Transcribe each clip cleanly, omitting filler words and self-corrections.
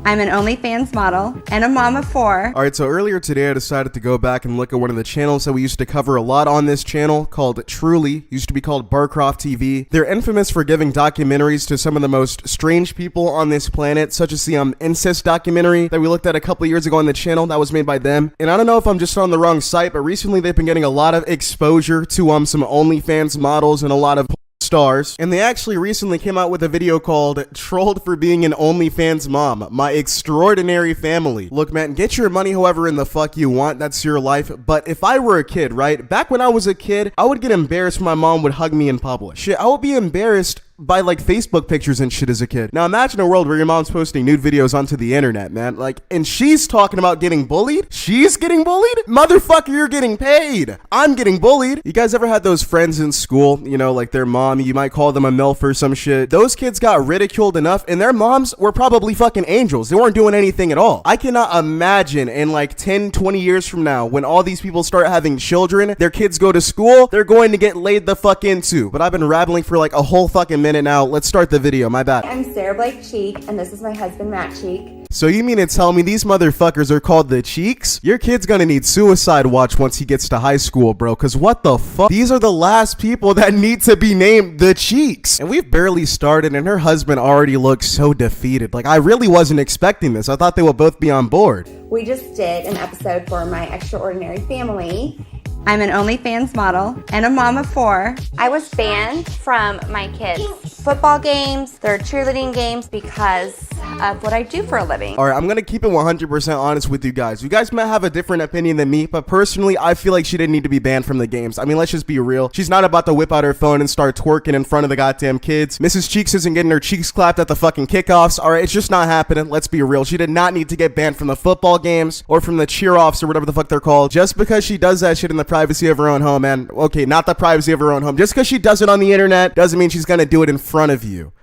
I'm an OnlyFans model and a mom of 4. Alright, so earlier today I decided to go back and look at one of the channels that we used to cover a lot on this channel called Truly. Used to be called Barcroft TV. They're infamous for giving documentaries to some of the most strange people on this planet, such as the incest documentary that we looked at a couple years ago on the channel that was made by them. And I don't know if I'm just on the wrong site, but recently they've been getting a lot of exposure to some OnlyFans models and a lot of stars, and they actually recently came out with a video called Trolled for Being an OnlyFans Mom, My Extraordinary Family. Look, man, get your money however in the fuck you want, that's your life, but if I were a kid, right, back when I was a kid, I would get embarrassed when my mom would hug me in public. Shit, I would be embarrassed by like Facebook pictures and shit as a kid. Now imagine a world where your mom's posting nude videos onto the internet, man. Like, and she's talking about getting bullied? She's getting bullied? Motherfucker, you're getting paid. I'm getting bullied. You guys ever had those friends in school, you know, like their mom, you might call them a MILF or some shit. Those kids got ridiculed enough and their moms were probably fucking angels. They weren't doing anything at all. I cannot imagine in like 10, 20 years from now, when all these people start having children, their kids go to school, they're going to get laid the fuck into. But I've been rambling for like a whole fucking minute now. Let's start the video. My bad. I'm Sarah Blake Cheek, and this is my husband, Matt Cheek. So you mean to tell me these motherfuckers are called the Cheeks? Your kid's gonna need suicide watch once he gets to high school, bro, cause what the fuck? These are the last people that need to be named the Cheeks. And we've barely started and her husband already looks so defeated. Like, I really wasn't expecting this. I thought they would both be on board. We just did an episode for My Extraordinary Family. I'm an OnlyFans model and a mom of 4. I was banned from my kids' football games, their cheerleading games, because of what I do for a living. Alright, I'm gonna keep it 100% honest with you guys. You guys might have a different opinion than me, but personally, I feel like she didn't need to be banned from the games. I mean, let's just be real. She's not about to whip out her phone and start twerking in front of the goddamn kids. Mrs. Cheeks isn't getting her cheeks clapped at the fucking kickoffs. Alright, it's just not happening. Let's be real. She did not need to get banned from the football games or from the cheer-offs or whatever the fuck they're called. Just because she does that shit in the privacy of her own home, and okay, not the privacy of her own home. Just because she does it on the internet doesn't mean she's gonna do it in front of you.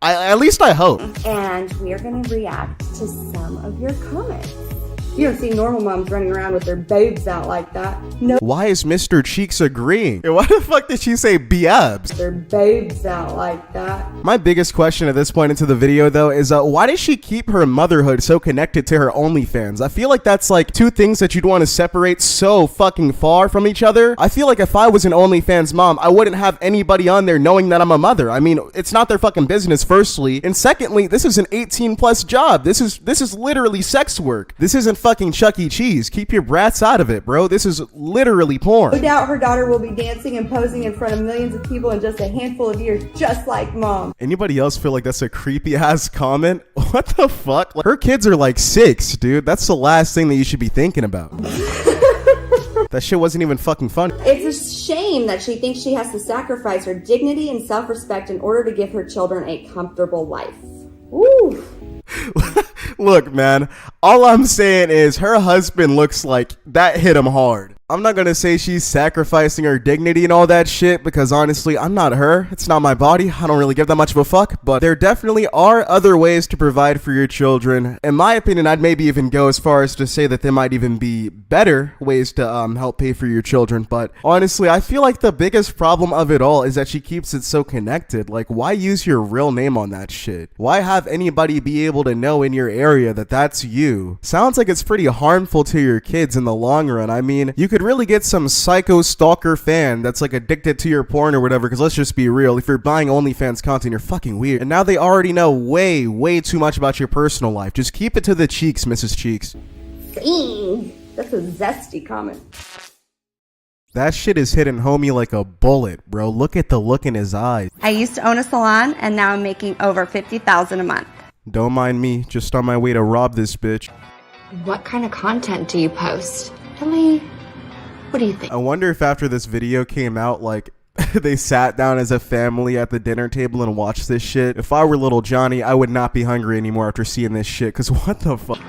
At least I hope. And we are going to react to some of your comments. You don't see normal moms running around with their boobs out like that. No. Why is Mr. Cheeks agreeing? Why the fuck did she say biabs? Their boobs out like that. My biggest question at this point into the video though is why does she keep her motherhood so connected to her OnlyFans? I feel like that's like two things that you'd want to separate so fucking far from each other. I feel like if I was an OnlyFans mom, I wouldn't have anybody on there knowing that I'm a mother. I mean, it's not their fucking business, firstly. And secondly, this is an 18+ job. This is literally sex work. This isn't fucking Chuck E. Cheese. Keep your brats out of it, bro. This is literally porn. No doubt her daughter will be dancing and posing in front of millions of people in just a handful of years, just like mom. Anybody else feel like that's a creepy ass comment? What the fuck? Like, her kids are like 6, dude. That's the last thing that you should be thinking about. That shit wasn't even fucking funny. It's a shame that she thinks she has to sacrifice her dignity and self-respect in order to give her children a comfortable life. Ooh. Look, man, all I'm saying is her husband looks like that hit him hard. I'm not gonna say she's sacrificing her dignity and all that shit because honestly, I'm not her. It's not my body. I don't really give that much of a fuck, but there definitely are other ways to provide for your children. In my opinion, I'd maybe even go as far as to say that there might even be better ways to help pay for your children. But honestly, I feel like the biggest problem of it all is that she keeps it so connected. Like, why use your real name on that shit? Why have anybody be able to know in your area that that's you? Sounds like it's pretty harmful to your kids in the long run. I mean, you could really get some psycho stalker fan that's like addicted to your porn or whatever, because let's just be real, if you're buying OnlyFans content, you're fucking weird. And now they already know way too much about your personal life. Just keep it to the cheeks, Mrs. Cheeks. That's a zesty comment. That shit is hitting homie like a bullet, bro. Look at the look in his eyes. I used to own a salon and now I'm making over $50,000 a month. Don't mind me, just on my way to rob this bitch. What kind of content do you post? Really? What do you think? I wonder if after this video came out, like, they sat down as a family at the dinner table and watched this shit. If I were little Johnny, I would not be hungry anymore after seeing this shit, because what the fuck?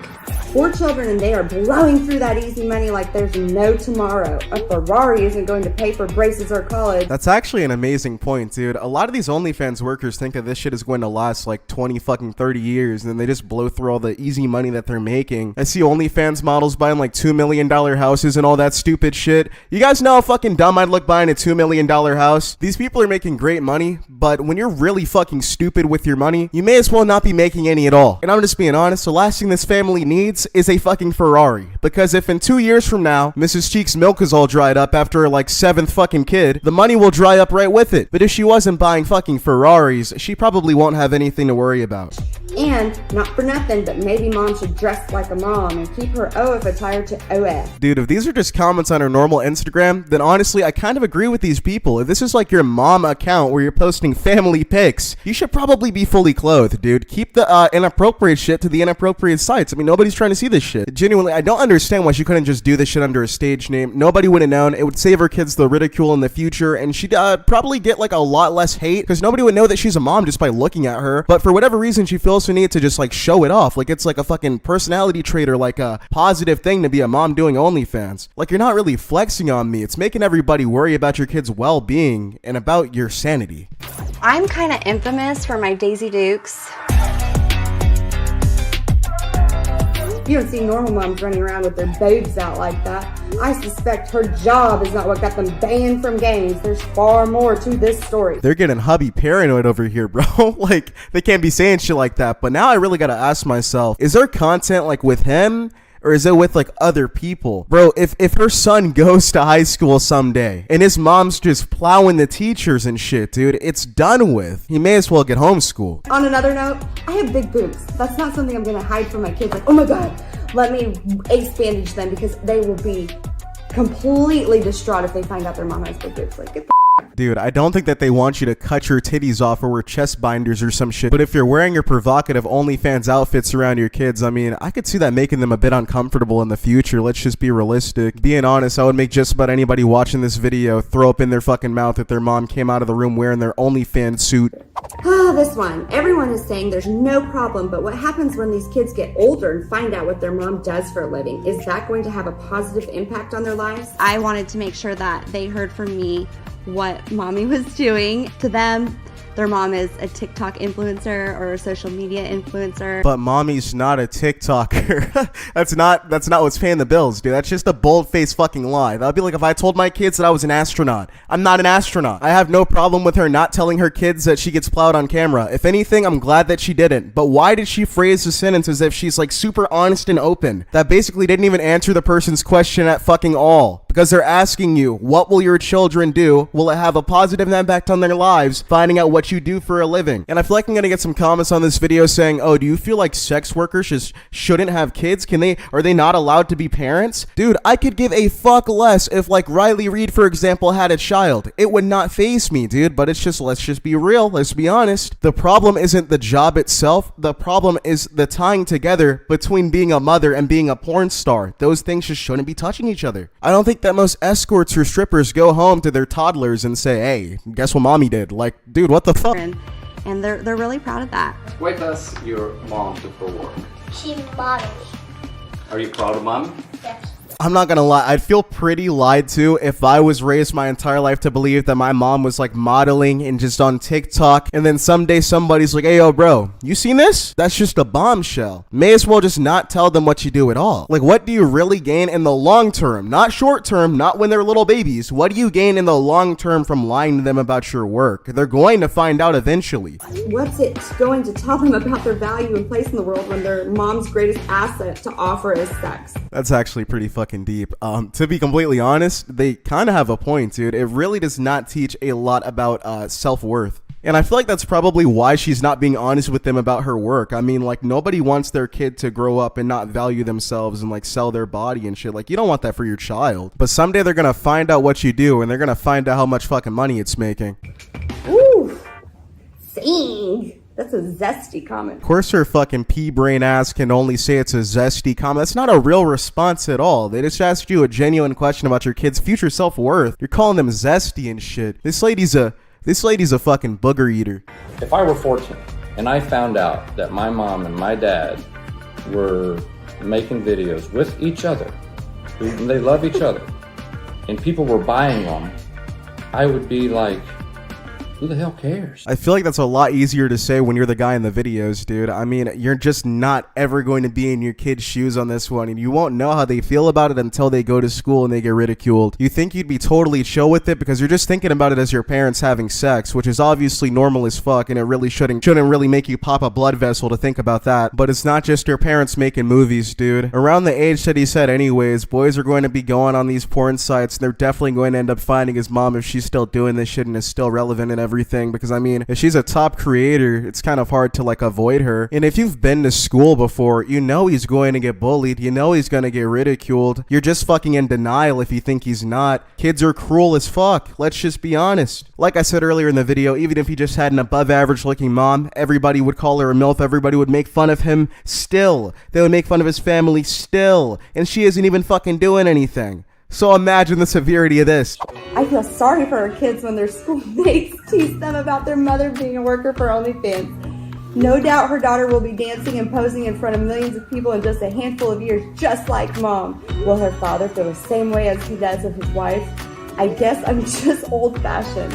4 children and they are blowing through that easy money like there's no tomorrow. A Ferrari isn't going to pay for braces or college. That's actually an amazing point, dude. A lot of these OnlyFans workers think that this shit is going to last like 20 fucking 30 years, and then they just blow through all the easy money that they're making. I see OnlyFans models buying like $2 million houses and all that stupid shit. You guys know how fucking dumb I'd look buying a $2 million house? These people are making great money, but when you're really fucking stupid with your money, you may as well not be making any at all. And I'm just being honest, the last thing this family needs is a fucking Ferrari. Because if in 2 years from now, Mrs. Cheek's milk is all dried up after her like 7th fucking kid, the money will dry up right with it. But if she wasn't buying fucking Ferraris, she probably won't have anything to worry about. And, not for nothing, but maybe mom should dress like a mom and keep her OF attire to OF. Dude, if these are just comments on her normal Instagram, then honestly, I kind of agree with these people. If this is like your mom account where you're posting family pics, you should probably be fully clothed, dude. Keep the inappropriate shit to the inappropriate sites. I mean, nobody's trying to see this shit. Genuinely, I don't understand why she couldn't just do this shit under a stage name. Nobody would have known. It would save her kids the ridicule in the future, and she'd probably get like a lot less hate because nobody would know that she's a mom just by looking at her. But for whatever reason, she feels the need to just like show it off like it's like a fucking personality trait or like a positive thing to be a mom doing OnlyFans. Like, you're not really flexing on me. It's making everybody worry about your kids' well-being and about your sanity. I'm kind of infamous for my Daisy Dukes. You don't see normal moms running around with their boobs out like that. I suspect her job is not what got them banned from games. There's far more to this story. They're getting hubby paranoid over here, bro. Like, they can't be saying shit like that. But now I really gotta ask myself, is there content like with him? Or is it with like other people? Bro, if her son goes to high school someday and his mom's just plowing the teachers and shit, dude, it's done with. He may as well get homeschooled. On another note, I have big boobs. That's not something I'm gonna hide from my kids. Like, oh my God, let me ace bandage them because they will be completely distraught if they find out their mom has big boobs. Like, get the Dude, I don't think that they want you to cut your titties off or wear chest binders or some shit. But if you're wearing your provocative OnlyFans outfits around your kids, I mean, I could see that making them a bit uncomfortable in the future. Let's just be realistic. Being honest, I would make just about anybody watching this video throw up in their fucking mouth if their mom came out of the room wearing their OnlyFans suit. This one. Everyone is saying there's no problem, but what happens when these kids get older and find out what their mom does for a living? Is that going to have a positive impact on their lives? I wanted to make sure that they heard from me what mommy was doing. To them, their mom is a TikTok influencer or a social media influencer. But mommy's not a TikToker. That's not what's paying the bills, dude. That's just a bold-faced fucking lie. That'd be like if I told my kids that I was an astronaut. I'm not an astronaut. I have no problem with her not telling her kids that she gets plowed on camera. If anything, I'm glad that she didn't. But why did she phrase the sentence as if she's like super honest and open? That basically didn't even answer the person's question at fucking all. Because they're asking you, what will your children do? Will it have a positive impact on their lives? Finding out what you do for a living. And I feel like I'm gonna get some comments on this video saying, oh, do you feel like sex workers just shouldn't have kids? Are they not allowed to be parents? Dude, I could give a fuck less if like Riley Reid, for example, had a child. It would not faze me, dude, but it's just, let's just be real. Let's be honest. The problem isn't the job itself. The problem is the tying together between being a mother and being a porn star. Those things just shouldn't be touching each other. I don't think that most escorts or strippers go home to their toddlers and say, hey, guess what mommy did? Like, dude, what the fuck? And they're really proud of that. What does your mom do for work? She models. Are you proud of mom? Yes. I'm not gonna lie, I'd feel pretty lied to if I was raised my entire life to believe that my mom was like modeling and just on TikTok, and then someday somebody's like, hey yo bro, you seen this? That's just a bombshell. May as well just not tell them what you do at all. Like, what do you really gain in the long term? Not short term, not when they're little babies. What do you gain in the long term from lying to them about your work? They're going to find out eventually. What's it going to tell them about their value and place in the world when their mom's greatest asset to offer is sex? That's actually pretty fucking deep. To be completely honest, they kind of have a point, dude. It really does not teach a lot about self-worth. And I feel like that's probably why she's not being honest with them about her work. I mean, like, nobody wants their kid to grow up and not value themselves and like sell their body and shit. Like, you don't want that for your child. But someday they're gonna find out what you do, and they're gonna find out how much fucking money it's making. Ooh, sing. That's a zesty comment. Of course her fucking pea-brain ass can only say it's a zesty comment. That's not a real response at all. They just asked you a genuine question about your kid's future self-worth. You're calling them zesty and shit. This lady's a fucking booger eater. If I were fortunate and I found out that my mom and my dad were making videos with each other, they love each other, and people were buying them, I would be like, who the hell cares? I feel like that's a lot easier to say when you're the guy in the videos, dude. I mean, you're just not ever going to be in your kid's shoes on this one, and you won't know how they feel about it until they go to school and they get ridiculed. You think you'd be totally chill with it because you're just thinking about it as your parents having sex, which is obviously normal as fuck, and it really shouldn't really make you pop a blood vessel to think about that. But it's not just your parents making movies, dude. Around the age that he said anyways, boys are going to be going on these porn sites, and they're definitely going to end up finding his mom if she's still doing this shit and is still relevant and everything, because I mean, if she's a top creator, it's kind of hard to like avoid her. And if you've been to school before, you know he's going to get bullied, you know he's going to get ridiculed. You're just fucking in denial if you think he's not. Kids are cruel as fuck, let's just be honest. Like I said earlier in the video, even if he just had an above average looking mom, everybody would call her a MILF, everybody would make fun of him still. They would make fun of his family still, and she isn't even fucking doing anything. So imagine the severity of this. I feel sorry for her kids when their schoolmates tease them about their mother being a worker for OnlyFans. No doubt her daughter will be dancing and posing in front of millions of people in just a handful of years, just like mom. Will her father feel the same way as he does of his wife? I guess I'm just old-fashioned.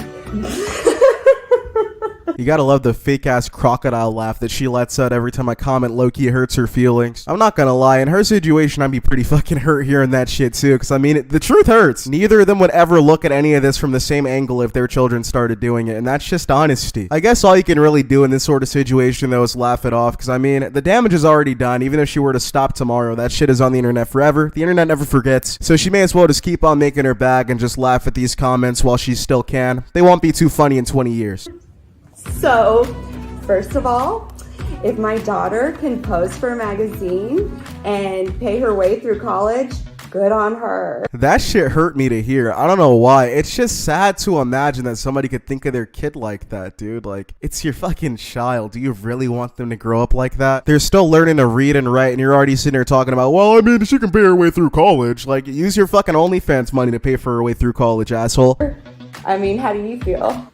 You gotta love the fake ass crocodile laugh that she lets out every time I comment low-key hurts her feelings. I'm not gonna lie, in her situation I'd be pretty fucking hurt hearing that shit too, because I mean, the truth hurts. Neither of them would ever look at any of this from the same angle if their children started doing it, and that's just honesty. I guess all you can really do in this sort of situation though is laugh it off, because I mean, the damage is already done. Even if she were to stop tomorrow, that shit is on the internet forever. The internet never forgets, so she may as well just keep on making her bag and just laugh at these comments while she still can. They won't be too funny in 20 years. So, first of all, if my daughter can pose for a magazine and pay her way through college, good on her. That shit hurt me to hear. I don't know why. It's just sad to imagine that somebody could think of their kid like that, dude. Like, it's your fucking child. Do you really want them to grow up like that? They're still learning to read and write, and you're already sitting there talking about, well, I mean, she can pay her way through college. Like, use your fucking OnlyFans money to pay for her way through college, asshole. I mean, how do you feel?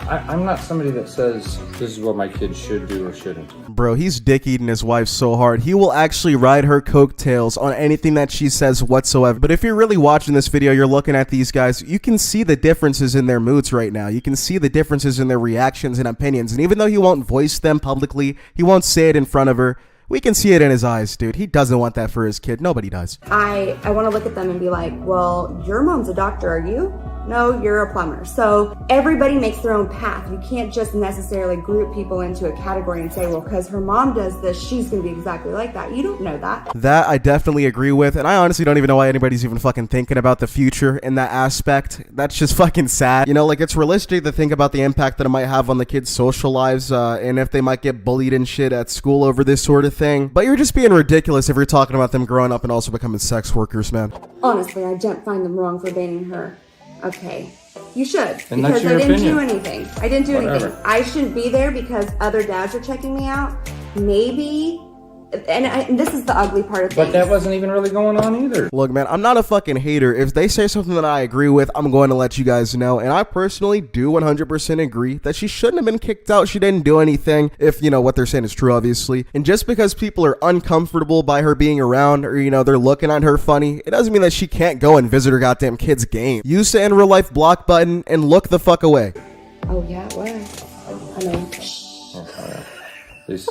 I'm not somebody that says this is what my kids should do or shouldn't. Bro, he's dick-eating his wife so hard. He will actually ride her coattails on anything that she says whatsoever. But if you're really watching this video, you're looking at these guys, you can see the differences in their moods right now. You can see the differences in their reactions and opinions. And even though he won't voice them publicly, he won't say it in front of her, we can see it in his eyes, dude. He doesn't want that for his kid. Nobody does. I want to look at them and be like, well, your mom's a doctor, are you? No, you're a plumber. So everybody makes their own path. You can't just necessarily group people into a category and say, well, because her mom does this, she's going to be exactly like that. You don't know that. That I definitely agree with, and I honestly don't even know why anybody's even fucking thinking about the future in that aspect. That's just fucking sad. You know, like, it's realistic to think about the impact that it might have on the kids' social lives, and if they might get bullied and shit at school over this sort of thing. But you're just being ridiculous if you're talking about them growing up and also becoming sex workers, man. Honestly, I don't find them wrong for banning her. Okay, you should, And because that's your I didn't opinion. do anything. I didn't do Whatever. anything. I shouldn't be there because other dads are checking me out. Maybe, and this is the ugly part of things. But that wasn't even really going on either. Look, man, I'm not a fucking hater. If they say something that I agree with, I'm going to let you guys know. And I personally do 100% agree that she shouldn't have been kicked out. She didn't do anything, if, you know, what they're saying is true, obviously. And just because people are uncomfortable by her being around, or, you know, they're looking at her funny, it doesn't mean that she can't go and visit her goddamn kid's game. Use the in real life block button and look the fuck away. Oh yeah, it was. I mean, Please.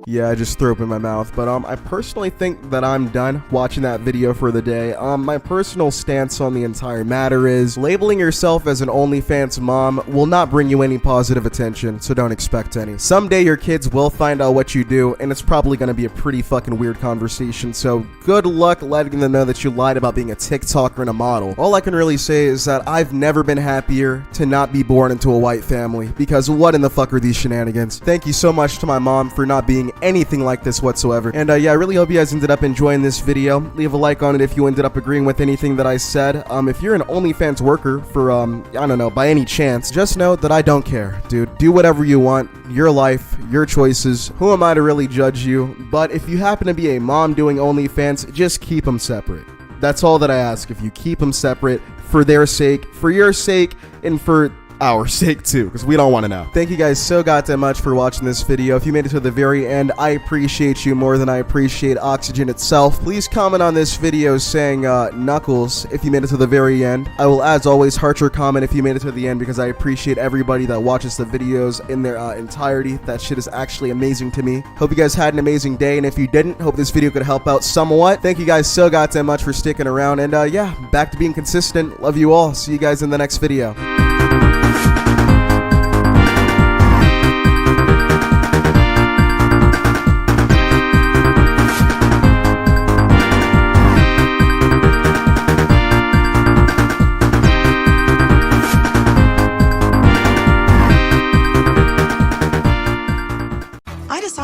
Yeah, I just threw up in my mouth. But I personally think that I'm done watching that video for the day. My personal stance on the entire matter is labeling yourself as an OnlyFans mom will not bring you any positive attention, so don't expect any. Someday your kids will find out what you do, and it's probably going to be a pretty fucking weird conversation, so good luck letting them know that you lied about being a TikToker and a model. All I can really say is that I've never been happier to not be born into a white family, because what in the fuck are these shenanigans? Thank you so much to my mom for not being anything like this whatsoever. And yeah, I really hope you guys ended up enjoying this video. Leave a like on it if you ended up agreeing with anything that I said. If you're an OnlyFans worker for, I don't know, by any chance, just know that I don't care, dude. Do whatever you want. Your life, your choices. Who am I to really judge you? But if you happen to be a mom doing OnlyFans, just keep them separate. That's all that I ask. If you keep them separate for their sake, for your sake, and for our sake too, because we don't want to know. Thank you guys so goddamn much for watching this video. If you made it to the very end, I appreciate you more than I appreciate oxygen itself. Please comment on this video saying Knuckles if you made it to the very end. I will, as always, heart your comment if you made it to the end, because I appreciate everybody that watches the videos in their entirety. That shit is actually amazing to me. Hope you guys had an amazing day, and if you didn't, hope this video could help out somewhat. Thank you guys so goddamn much for sticking around, and yeah, back to being consistent. Love you all. See you guys in the next video.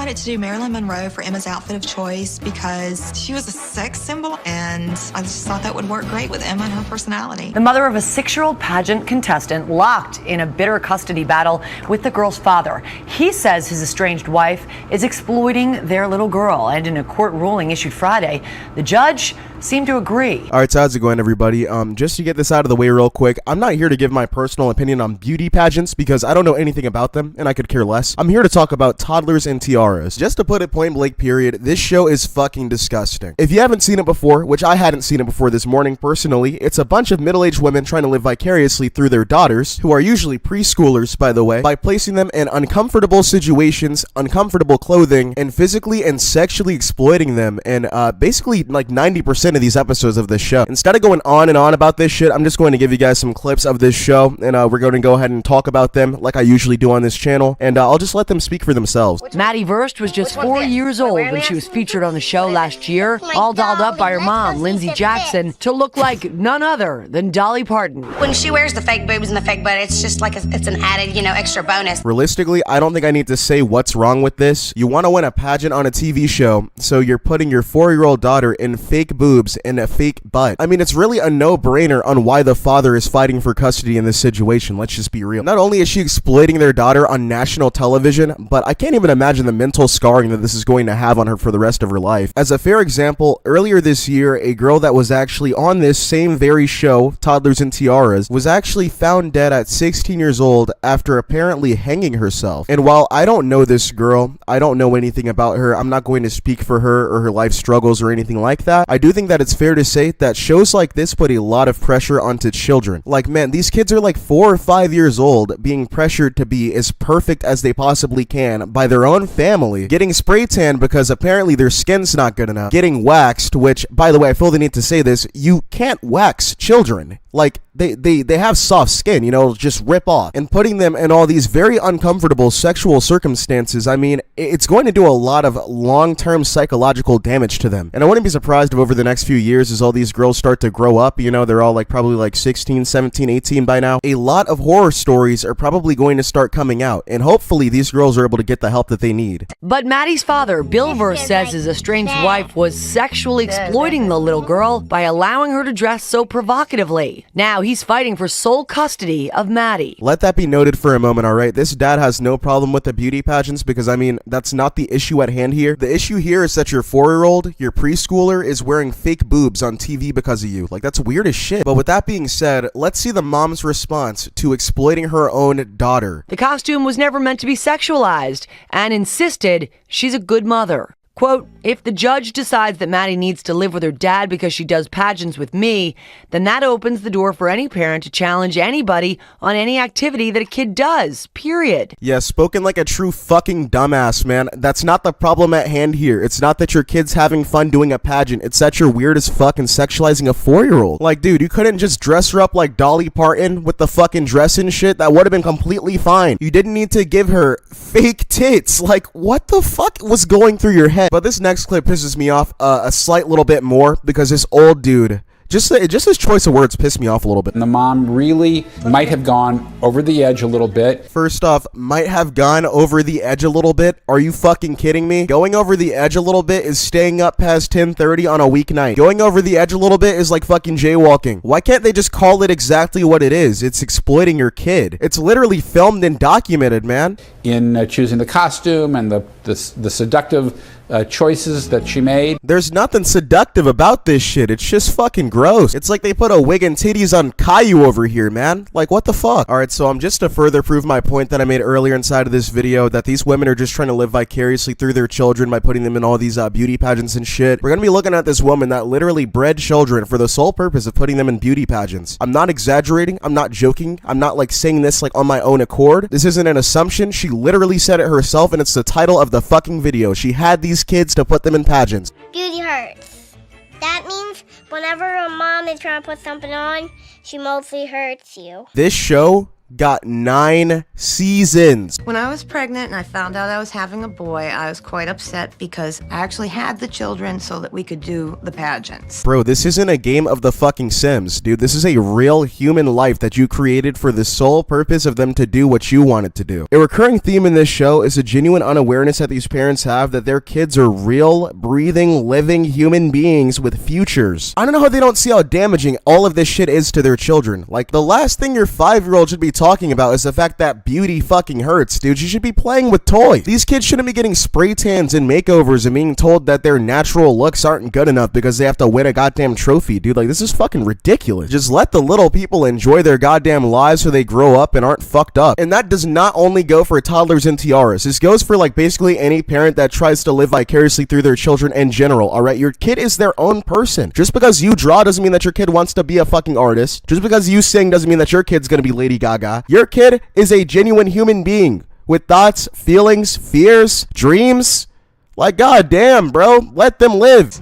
To do Marilyn Monroe for Emma's outfit of choice because she was a sex symbol, and I just thought that would work great with Emma and her personality. The mother of a 6-year-old pageant contestant locked in a bitter custody battle with the girl's father. He says his estranged wife is exploiting their little girl, and in a court ruling issued Friday, the judge seemed to agree. All right, so how's it going, everybody? Just to get this out of the way real quick, I'm not here to give my personal opinion on beauty pageants because I don't know anything about them and I could care less. I'm here to talk about toddlers and tiaras. Just to put it point blank period, this show is fucking disgusting. If you haven't seen it before, which I hadn't seen it before this morning personally, it's a bunch of middle-aged women trying to live vicariously through their daughters, who are usually preschoolers, by the way, by placing them in uncomfortable situations, uncomfortable clothing, and physically and sexually exploiting them in basically like 90% of these episodes of this show. Instead of going on and on about this shit, I'm just going to give you guys some clips of this show, and we're going to go ahead and talk about them like I usually do on this channel, and I'll just let them speak for themselves. Maddie Verst was just 4 years old when she was featured on the show last year, all dolled up by her mom, Lindsay Jackson, to look like none other than Dolly Parton. When she wears the fake boobs and the fake butt, it's just like it's an added, extra bonus. Realistically, I don't think I need to say what's wrong with this. You want to win a pageant on a TV show, so you're putting your 4-year-old daughter in fake boobs and a fake butt. I mean, it's really a no-brainer on why the father is fighting for custody in this situation. Let's just be real. Not only is she exploiting their daughter on national television, but I can't even imagine the mental scarring that this is going to have on her for the rest of her life. As a fair example, earlier this year, a girl that was actually on this same very show, Toddlers and Tiaras, was actually found dead at 16 years old after apparently hanging herself. And while I don't know this girl, I don't know anything about her, I'm not going to speak for her or her life struggles or anything like that, I do think that it's fair to say that shows like this put a lot of pressure onto children. Like, man, these kids are like 4 or 5 years old, being pressured to be as perfect as they possibly can by their own family, getting spray tan because apparently their skin's not good enough, getting waxed, which, by the way, I feel the need to say this, you can't wax children. Like, they have soft skin, it'll just rip off. And putting them in all these very uncomfortable sexual circumstances, I mean, it's going to do a lot of long-term psychological damage to them. And I wouldn't be surprised if over the next few years, as all these girls start to grow up, they're all probably 16, 17, 18 by now, a lot of horror stories are probably going to start coming out. And hopefully these girls are able to get the help that they need. But Maddie's father, Bill Verst, says his estranged wife was sexually exploiting the little girl by allowing her to dress so provocatively. Now he's fighting for sole custody of Maddie. Let that be noted for a moment, alright? This dad has no problem with the beauty pageants because, I mean, that's not the issue at hand here. The issue here is that your 4-year-old, your preschooler, is wearing fake boobs on TV because of you. Like, that's weird as shit. But with that being said, let's see the mom's response to exploiting her own daughter. The costume was never meant to be sexualized and insisted she's a good mother. Quote, if the judge decides that Maddie needs to live with her dad because she does pageants with me, then that opens the door for any parent to challenge anybody on any activity that a kid does, period. Yeah, spoken like a true fucking dumbass, man. That's not the problem at hand here. It's not that your kid's having fun doing a pageant. It's that you're weird as fuck and sexualizing a 4-year-old. Like, dude, you couldn't just dress her up like Dolly Parton with the fucking dress and shit? That would have been completely fine. You didn't need to give her fake tits. Like, what the fuck was going through your head? But this next clip pisses me off a slight little bit more because this old dude, just his choice of words pissed me off a little bit. And the mom really might have gone over the edge a little bit. First off, might have gone over the edge a little bit? Are you fucking kidding me? Going over the edge a little bit is staying up past 10:30 on a weeknight. Going over the edge a little bit is like fucking jaywalking. Why can't they just call it exactly what it is? It's exploiting your kid. It's literally filmed and documented, man. In choosing the costume and the seductive choices that she made. There's nothing seductive about this shit. It's just fucking gross. It's like they put a wig and titties on Caillou over here, man. Like, what the fuck? Alright, so just to further prove my point that I made earlier inside of this video, that these women are just trying to live vicariously through their children by putting them in all these beauty pageants and shit. We're gonna be looking at this woman that literally bred children for the sole purpose of putting them in beauty pageants. I'm not exaggerating. I'm not joking. I'm not like saying this like on my own accord. This isn't an assumption. She literally said it herself, and it's the title of the fucking video. She had these kids to put them in pageants. Beauty hurts. That means whenever a mom is trying to put something on, she mostly hurts you. This show got 9 seasons. When I was pregnant and I found out I was having a boy, I was quite upset because I actually had the children so that we could do the pageants. Bro, this isn't a game of the fucking Sims, dude. This is a real human life that you created for the sole purpose of them to do what you wanted to do. A recurring theme in this show is a genuine unawareness that these parents have that their kids are real, breathing, living human beings with futures. I don't know how they don't see how damaging all of this shit is to their children. Like, the last thing your 5-year-old should be talking about is the fact that beauty fucking hurts, dude. You should be playing with toys. These kids shouldn't be getting spray tans and makeovers and being told that their natural looks aren't good enough because they have to win a goddamn trophy, dude. Like, this is fucking ridiculous. Just let the little people enjoy their goddamn lives so they grow up and aren't fucked up. And that does not only go for toddlers and tiaras. This goes for like basically any parent that tries to live vicariously through their children in general, alright? Your kid is their own person. Just because you draw doesn't mean that your kid wants to be a fucking artist. Just because you sing doesn't mean that your kid's gonna be Lady Gaga. Your kid is a genuine human being with thoughts, feelings, fears, dreams. Like, goddamn, bro, let them live.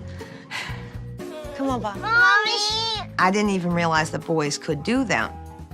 Come on, Bob. Mommy! I didn't even realize that boys could do them.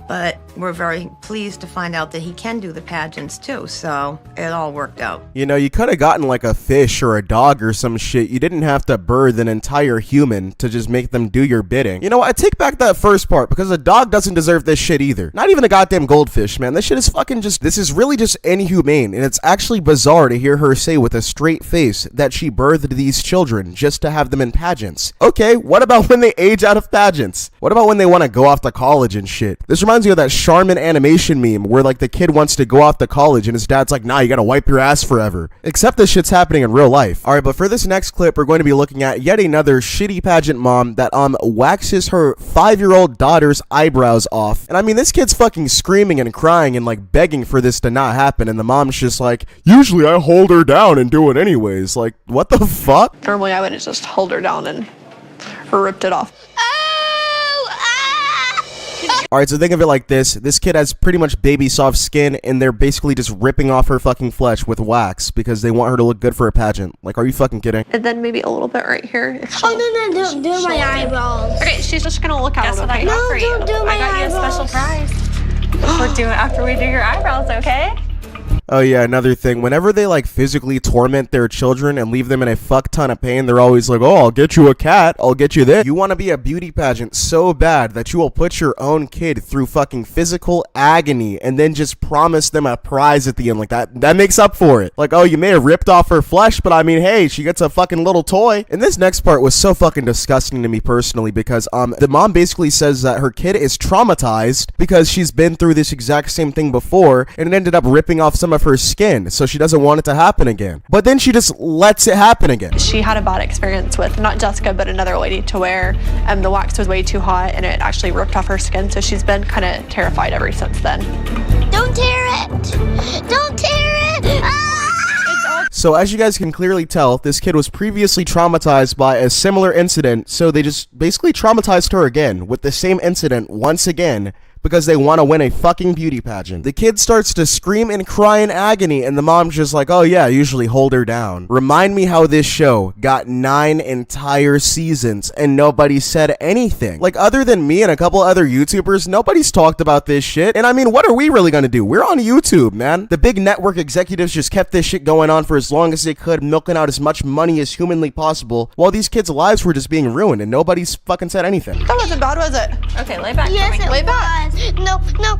But we're very pleased to find out that he can do the pageants too, so it all worked out. You know, you could have gotten like a fish or a dog or some shit. You didn't have to birth an entire human to just make them do your bidding. You know what? I take back that first part because a dog doesn't deserve this shit either. Not even a goddamn goldfish, man. This shit is fucking just, this is really just inhumane, and it's actually bizarre to hear her say with a straight face that she birthed these children just to have them in pageants. Okay, what about when they age out of pageants? What about when they want to go off to college and shit? This reminds me of that Charmin animation meme where like the kid wants to go off to college and his dad's like, nah, you gotta wipe your ass forever. Except this shit's happening in real life. Alright, but for this next clip, we're going to be looking at yet another shitty pageant mom that waxes her 5-year-old daughter's eyebrows off. And I mean, this kid's fucking screaming and crying and like begging for this to not happen, and the mom's just like, usually I hold her down and do it anyways. Like, what the fuck? Normally I would just hold her down and ripped it off. Alright, so think of it like this. This kid has pretty much baby soft skin, and they're basically just ripping off her fucking flesh with wax because they want her to look good for a pageant. Like, are you fucking kidding? And then maybe a little bit right here. Oh, no, don't do my eyebrows. Okay, she's just gonna look at Guess it, what okay? I got for you? Don't do my I got you a special eyebrows. prize. After we do your eyebrows, okay? Oh yeah, another thing. Whenever they like physically torment their children and leave them in a fuck ton of pain, they're always like, oh, I'll get you a cat, I'll get you this. You want to be a beauty pageant so bad that you will put your own kid through fucking physical agony and then just promise them a prize at the end. Like that makes up for it. Like, oh, you may have ripped off her flesh, but I mean, hey, she gets a fucking little toy. And this next part was so fucking disgusting to me personally because the mom basically says that her kid is traumatized because she's been through this exact same thing before, and it ended up ripping off some of her skin, so she doesn't want it to happen again. But then she just lets it happen again. She had a bad experience with not Jessica, but another lady, to where the wax was way too hot and it actually ripped off her skin, so she's been kind of terrified ever since then. Don't tear it! Don't tear it! Ah! So as you guys can clearly tell, this kid was previously traumatized by a similar incident, so they just basically traumatized her again with the same incident once again, because they want to win a fucking beauty pageant. The kid starts to scream and cry in agony, and the mom's just like, oh yeah, I usually hold her down. Remind me how this show got 9 entire seasons and nobody said anything. Like, other than me and a couple other YouTubers, nobody's talked about this shit. And I mean, what are we really gonna do? We're on YouTube, man. The big network executives just kept this shit going on for as long as they could, milking out as much money as humanly possible, while these kids' lives were just being ruined and nobody's fucking said anything. That wasn't bad, was it? Okay, lay back Yes, for me. it Lay back. No, no,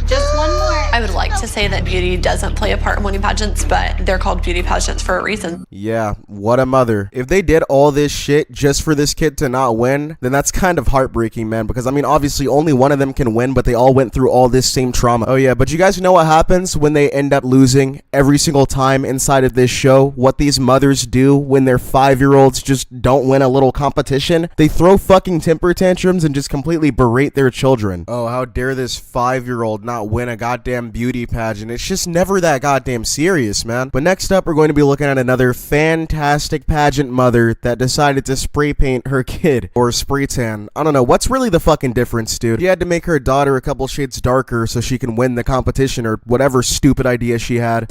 Just one more. I would like to say that beauty doesn't play a part in winning pageants, but they're called beauty pageants for a reason. Yeah, what a mother. If they did all this shit just for this kid to not win, then that's kind of heartbreaking, man, because I mean, obviously only one of them can win, but they all went through all this same trauma. Oh yeah, but you guys know what happens when they end up losing every single time inside of this show? What these mothers do when their 5-year-olds just don't win a little competition? They throw fucking temper tantrums and just completely berate their children. Oh, how dare this 5-year-old not win a goddamn beauty pageant? It's just never that goddamn serious, man. But next up, we're going to be looking at another fantastic pageant mother that decided to spray paint her kid, or spray tan. I don't know, what's really the fucking difference, dude? She had to make her daughter a couple shades darker so she can win the competition, or whatever stupid idea she had.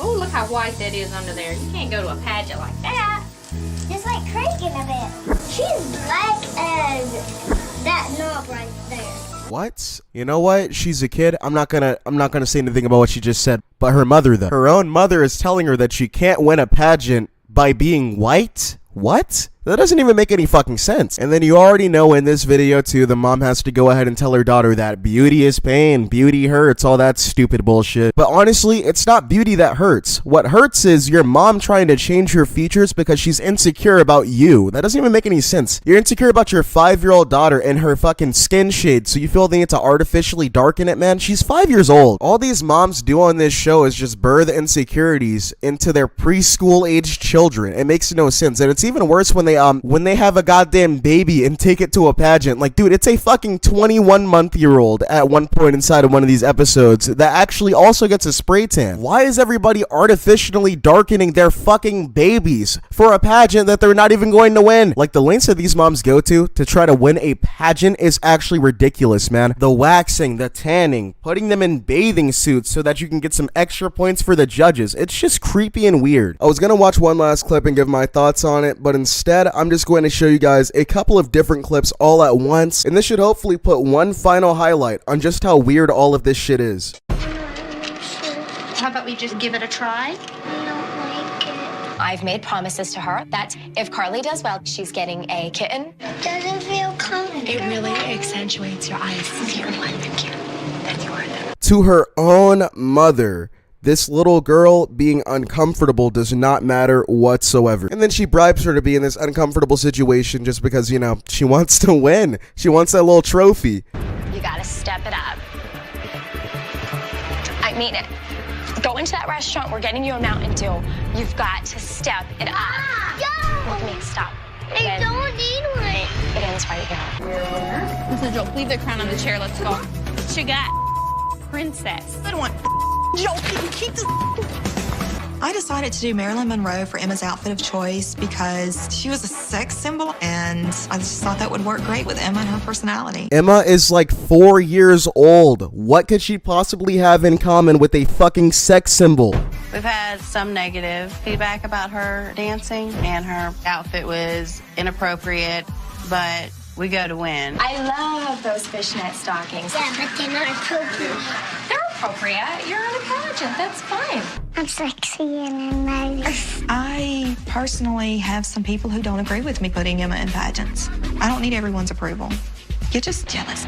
Oh, look how white that is under there. You can't go to a pageant like that. Just like Craig in a bit. She's black as that knob right there. What? You know what? She's a kid. I'm not gonna say anything about what she just said. But her mother, though. Her own mother is telling her that she can't win a pageant by being white? What? That doesn't even make any fucking sense. And then you already know in this video too, the mom has to go ahead and tell her daughter that beauty is pain, beauty hurts, all that stupid bullshit. But honestly, it's not beauty that hurts. What hurts is your mom trying to change her features because she's insecure about you. That doesn't even make any sense. You're insecure about your 5-year-old daughter and her fucking skin shade, so you feel the need to artificially darken it, man? She's 5 years old. All these moms do on this show is just birth insecurities into their preschool aged children. It makes no sense. And it's even worse when they have a goddamn baby and take it to a pageant. Like, dude, it's a fucking 21-month-year-old at one point inside of one of these episodes that actually also gets a spray tan. Why is everybody artificially darkening their fucking babies for a pageant that they're not even going to win? Like, the lengths that these moms go to try to win a pageant is actually ridiculous, man. The waxing, the tanning, putting them in bathing suits so that you can get some extra points for the judges. It's just creepy and weird. I was gonna watch one last clip and give my thoughts on it, but instead, I'm just going to show you guys a couple of different clips all at once, and this should hopefully put one final highlight on just how weird all of this shit is. How about we just give it a try? I've made promises to her that if Carly does well, she's getting a kitten. Doesn't feel comfortable. It really accentuates your eyes if you're like the kitten that you are. To her own mother, this little girl being uncomfortable does not matter whatsoever. And then she bribes her to be in this uncomfortable situation just because, you know, she wants to win. She wants that little trophy. You gotta step it up. I mean it. Go into that restaurant, we're getting you a Mountain Dew. You've got to step it up. Look at me, stop. I don't need one. It ends right here. This is Joel. Leave the crown on the chair. Let's go. What you got? Princess. I don't want Joe, keep this. I decided to do Marilyn Monroe for Emma's outfit of choice because she was a sex symbol, and I just thought that would work great with Emma and her personality. Emma is like 4 years old. What could she possibly have in common with a fucking sex symbol? We've had some negative feedback about her dancing, and her outfit was inappropriate, but we go to win. I love those fishnet stockings. Yeah, but they're not appropriate. They're appropriate. You're in a pageant. That's fine. I'm sexy and I'm nice. I personally have some people who don't agree with me putting Emma in pageants. I don't need everyone's approval. You're just jealous.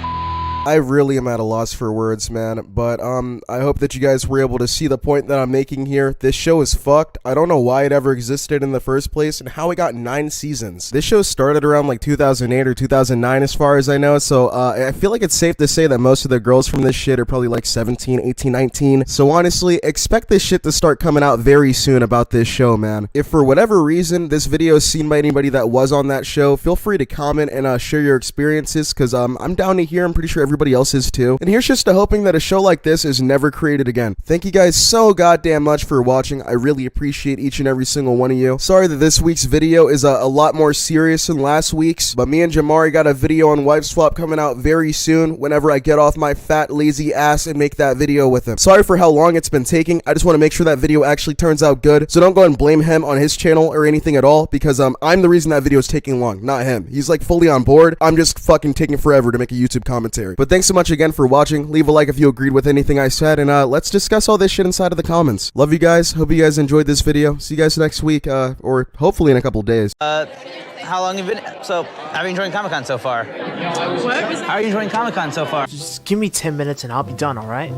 I really am at a loss for words, man, but I hope that you guys were able to see the point that I'm making here. This show is fucked. I don't know why it ever existed in the first place and how it got 9 seasons. This show started around like 2008 or 2009 as far as I know, so I feel like it's safe to say that most of the girls from this shit are probably like 17, 18, 19. So honestly, expect this shit to start coming out very soon about this show, man. If for whatever reason this video is seen by anybody that was on that show, feel free to comment and share your experiences, because I'm down to hear. I'm pretty sure everybody else is too. And here's just to hoping that a show like this is never created again. Thank you guys so goddamn much for watching. I really appreciate each and every single one of you. Sorry that this week's video is a lot more serious than last week's, but me and Jamari got a video on wife swap coming out very soon whenever I get off my fat lazy ass and make that video with him. Sorry for how long it's been taking. I just want to make sure that video actually turns out good, so don't go and blame him on his channel or anything at all, because I'm the reason that video is taking long, not him. He's like fully on board. I'm just fucking taking forever to make a YouTube commentary. But But thanks so much again for watching. Leave a like if you agreed with anything I said, and let's discuss all this shit inside of the comments. Love you guys. Hope you guys enjoyed this video. See you guys next week, or hopefully in a couple days. How long have you been? So, how are you enjoying Comic-Con so far? What? How are you enjoying Comic-Con so far? Just give me 10 minutes and I'll be done, all right?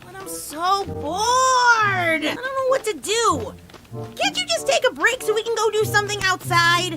But I'm so bored. I don't know what to do. Can't you just take a break so we can go do something outside?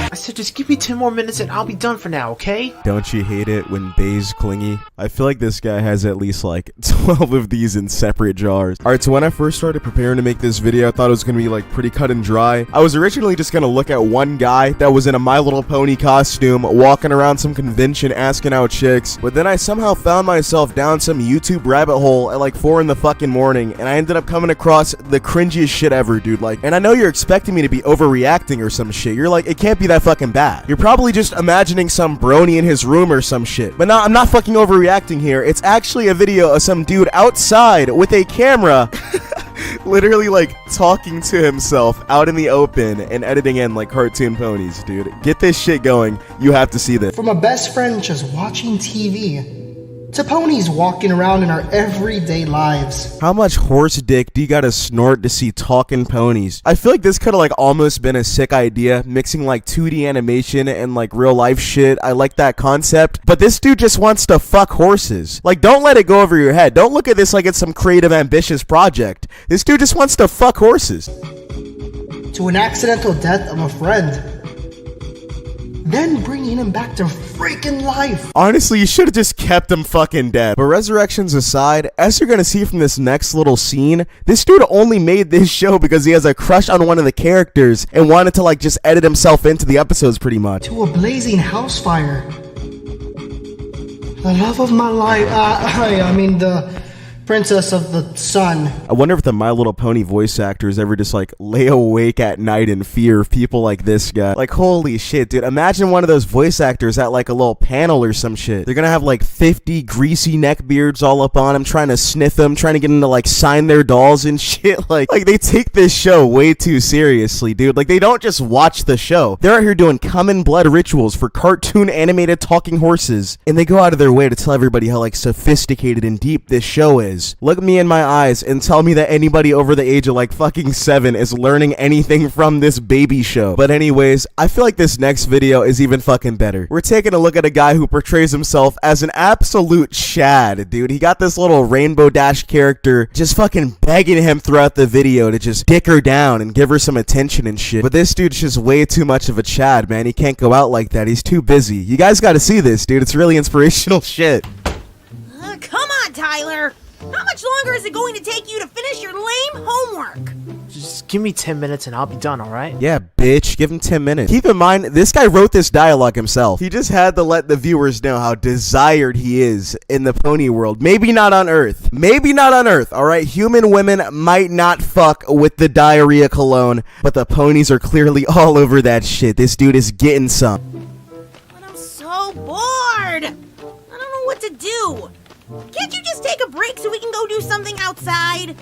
I said just give me 10 more minutes and I'll be done for now, okay? Don't you hate it when Bay's clingy? I feel like this guy has at least like 12 of these in separate jars. Alright, so when I first started preparing to make this video, I thought it was gonna be like pretty cut and dry. I was originally just gonna look at one guy that was in a My Little Pony costume, walking around some convention asking out chicks, but then I somehow found myself down some YouTube rabbit hole at like 4 in the fucking morning, and I ended up coming across the cringiest shit ever, dude. Like, and I know you're expecting me to be overreacting or some shit. You're like, it can't be that fucking bad. You're probably just imagining some brony in his room or some shit. But no, I'm not fucking overreacting here. It's actually a video of some dude outside with a camera literally like talking to himself out in the open and editing in like cartoon ponies, dude. Get this shit going. You have to see this. From a best friend just watching TV to ponies walking around in our everyday lives. How much horse dick do you gotta snort to see talking ponies? I feel like this could've like almost been a sick idea, mixing like 2D animation and like real life shit. I like that concept, but this dude just wants to fuck horses. Like, don't let it go over your head. Don't look at this like it's some creative, ambitious project. This dude just wants to fuck horses. To an accidental death of a friend, then bringing him back to freaking life. Honestly, you should have just kept him fucking dead. But resurrections aside, as you're gonna see from this next little scene, this dude only made this show because he has a crush on one of the characters and wanted to like just edit himself into the episodes pretty much. To a blazing house fire. The love of my life. I mean the princess of the sun. I wonder if the My Little Pony voice actors ever just like lay awake at night in fear of people like this guy. Like, holy shit, dude. Imagine one of those voice actors at like a little panel or some shit. They're gonna have like 50 greasy neck beards all up on them, trying to sniff them, trying to get them to like sign their dolls and shit. Like they take this show way too seriously, dude. Like, they don't just watch the show. They're out here doing common blood rituals for cartoon animated talking horses. And they go out of their way to tell everybody how like sophisticated and deep this show is. Look me in my eyes and tell me that anybody over the age of like fucking 7 is learning anything from this baby show. But anyways, I feel like this next video is even fucking better. We're taking a look at a guy who portrays himself as an absolute Chad, dude. He got this little Rainbow Dash character just fucking begging him throughout the video to just dick her down and give her some attention and shit. But this dude's just way too much of a Chad, man. He can't go out like that. He's too busy. You guys gotta see this, dude. It's really inspirational shit. Come on, Tyler. How much longer is it going to take you to finish your lame homework? Just give me 10 minutes and I'll be done, all right? Yeah, bitch. Give him 10 minutes. Keep in mind, this guy wrote this dialogue himself. He just had to let the viewers know how desired he is in the pony world. Maybe not on Earth. Maybe not on Earth, all right? Human women might not fuck with the diarrhea cologne, but the ponies are clearly all over that shit. This dude is getting some. But I'm so bored. I don't know what to do. Can't you just take a break so we can go do something outside?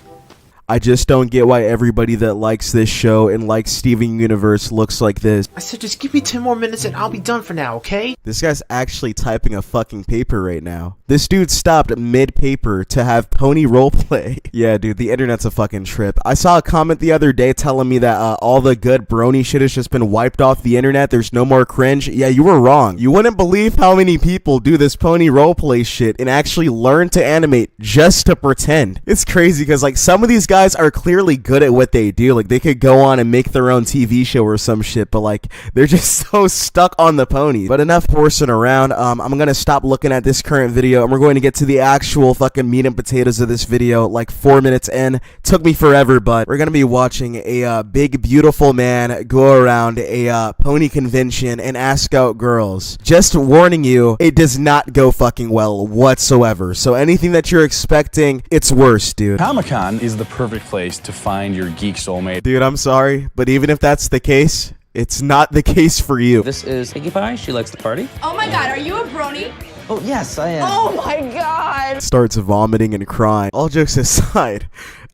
I just don't get why everybody that likes this show and likes Steven Universe looks like this. I said just give me 10 more minutes and I'll be done for now, okay? This guy's actually typing a fucking paper right now. This dude stopped mid-paper to have pony roleplay. Yeah, dude, the internet's a fucking trip. I saw a comment the other day telling me that all the good brony shit has just been wiped off the internet. There's no more cringe. Yeah, you were wrong. You wouldn't believe how many people do this pony roleplay shit and actually learn to animate just to pretend. It's crazy because like some of these guys are clearly good at what they do. Like, they could go on and make their own TV show or some shit, but like they're just so stuck on the pony. But enough horsing around. I'm gonna stop looking at this current video and we're going to get to the actual fucking meat and potatoes of this video. Like 4 minutes in. Took me forever, but we're gonna be watching a big beautiful man go around a pony convention and ask out girls. Just warning you, it does not go fucking well whatsoever. So anything that you're expecting, it's worse, dude. Comic-Con is the perfect place to find your geek soulmate. Dude, I'm sorry, but even if that's the case, it's not the case for you. This is Piggy Pie. She likes to party. Oh my god, are you a brony? Oh, yes, I am. Oh my god! Starts vomiting and crying. All jokes aside,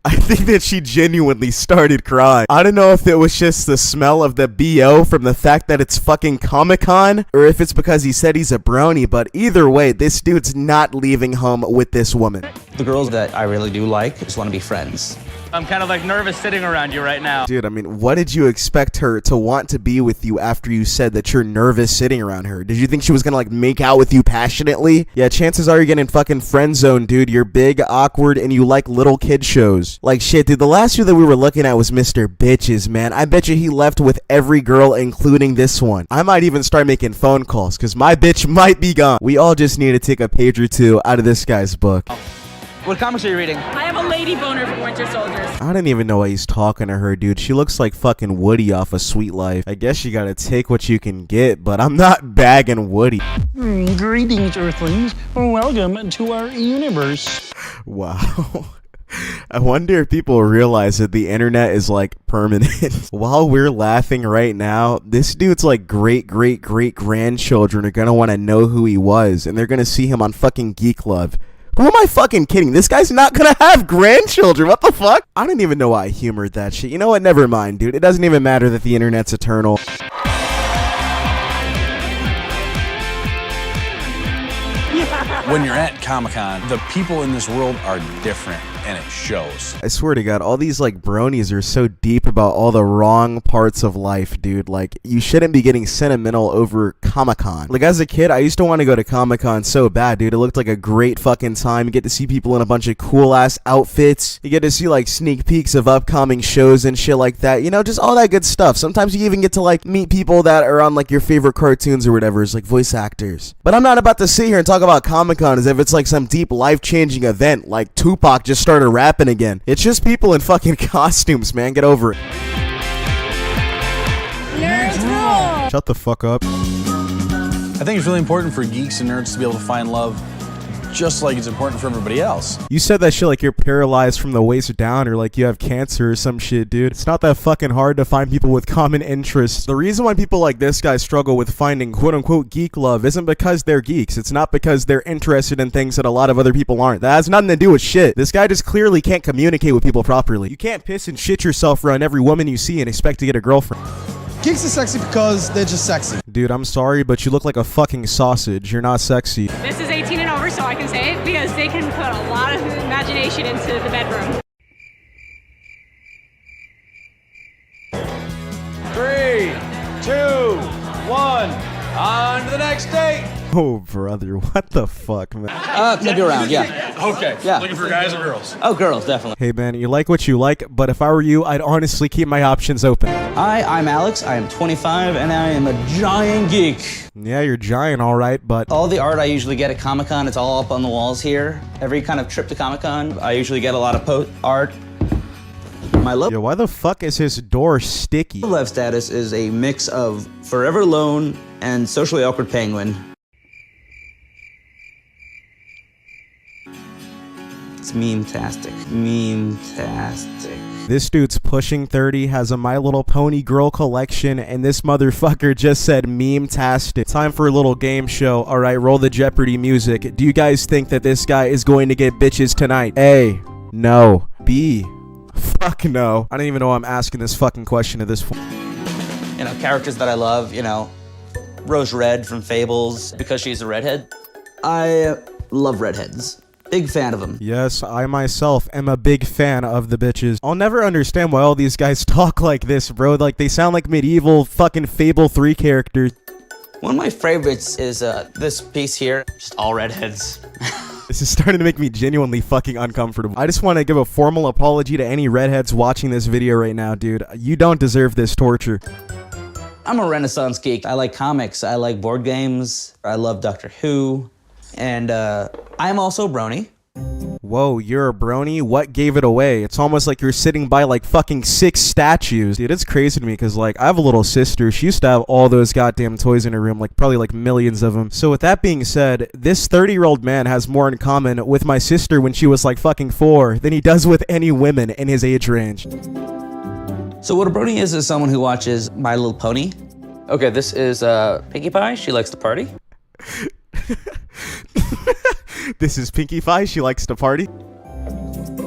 I think that she genuinely started crying. I don't know if it was just the smell of the BO from the fact that it's fucking Comic-Con, or if it's because he said he's a brony, but either way, this dude's not leaving home with this woman. The girls that I really do like just want to be friends. I'm kind of like nervous sitting around you right now. Dude, I mean, what did you expect her to want to be with you after you said that you're nervous sitting around her? Did you think she was gonna like make out with you passionately? Yeah, chances are you're getting fucking friend zoned, dude. You're big, awkward, and you like little kid shows. Like shit, dude, the last show that we were looking at was Mr. Bitches, man. I bet you he left with every girl, including this one. I might even start making phone calls, cause my bitch might be gone. We all just need to take a page or two out of this guy's book. What comics are you reading? I have a lady boner for Winter Soldiers. I don't even know why he's talking to her, dude. She looks like fucking Woody off of Sweet Life. I guess you gotta take what you can get, but I'm not bagging Woody. Greetings, Earthlings. Welcome to our universe. Wow. I wonder if people realize that the internet is like permanent. While we're laughing right now, this dude's like great grandchildren are gonna want to know who he was, and they're gonna see him on fucking Geek Love. Who am I fucking kidding? This guy's not gonna have grandchildren. What the fuck? I don't even know why I humored that shit. You know what? Never mind, dude. It doesn't even matter that the internet's eternal. When you're at Comic-Con, the people in this world are different, and it shows. I swear to God, all these like bronies are so deep about all the wrong parts of life, dude. Like, you shouldn't be getting sentimental over Comic-Con. Like, as a kid, I used to want to go to Comic-Con so bad, dude. It looked like a great fucking time. You get to see people in a bunch of cool-ass outfits. You get to see, like, sneak peeks of upcoming shows and shit like that. You know, just all that good stuff. Sometimes you even get to, like, meet people that are on, like, your favorite cartoons or whatever, as, like, voice actors. But I'm not about to sit here and talk about Comic-Con as if it's, like, some deep life-changing event, like Tupac just started rapping again. It's just people in fucking costumes, man. Get over it. Nerds rule! Shut the fuck up. I think it's really important for geeks and nerds to be able to find love just like it's important for everybody else. You said that shit like you're paralyzed from the waist down or like you have cancer or some shit, dude. It's not that fucking hard to find people with common interests. The reason why people like this guy struggle with finding quote-unquote geek love isn't because they're geeks. It's not because they're interested in things that a lot of other people aren't. That has nothing to do with shit. This guy just clearly can't communicate with people properly. You can't piss and shit yourself around every woman you see and expect to get a girlfriend. Geeks are sexy because they're just sexy. Dude, I'm sorry, but you look like a fucking sausage. You're not sexy. This is 18 and over, so I can say it because they can put a lot of imagination into the bedroom. 3, 2, 1, on to the next date. Oh, brother, what the fuck, man? Maybe around, yeah. Okay. Yeah. Looking for guys or girls? Oh, girls, definitely. Hey, man, you like what you like, but if I were you, I'd honestly keep my options open. Hi, I'm Alex. I am 25, and I am a giant geek. Yeah, you're giant, all right, but... All the art I usually get at Comic-Con, it's all up on the walls here. Every kind of trip to Comic-Con, I usually get a lot of art. My love... Yo, why the fuck is his door sticky? Love status is a mix of Forever Alone and Socially Awkward Penguin. It's meme-tastic. Meme-tastic. This dude's pushing 30, has a My Little Pony girl collection, and this motherfucker just said meme-tastic. Time for a little game show. Alright, roll the Jeopardy music. Do you guys think that this guy is going to get bitches tonight? A. No. B. Fuck no. I don't even know why I'm asking this fucking question at this point. You know, characters that I love, you know, Rose Red from Fables, because she's a redhead. I love redheads. Big fan of them. Yes, I myself am a big fan of the bitches. I'll never understand why all these guys talk like this, bro. Like, they sound like medieval fucking Fable 3 characters. One of my favorites is this piece here. Just all redheads. This is starting to make me genuinely fucking uncomfortable. I just want to give a formal apology to any redheads watching this video right now, dude. You don't deserve this torture. I'm a Renaissance geek. I like comics. I like board games. I love Doctor Who. And I'm also brony. Whoa, you're a brony? What gave it away? It's almost like you're sitting by like fucking 6 statues. Dude, it's crazy to me because like I have a little sister. She used to have all those goddamn toys in her room, like probably like millions of them. So with that being said, this 30-year-old man has more in common with my sister when she was like fucking 4 than he does with any women in his age range. So what a brony is someone who watches My Little Pony. Okay, this is Pinkie Pie. She likes to party. This is Pinkie Pie. She likes to party.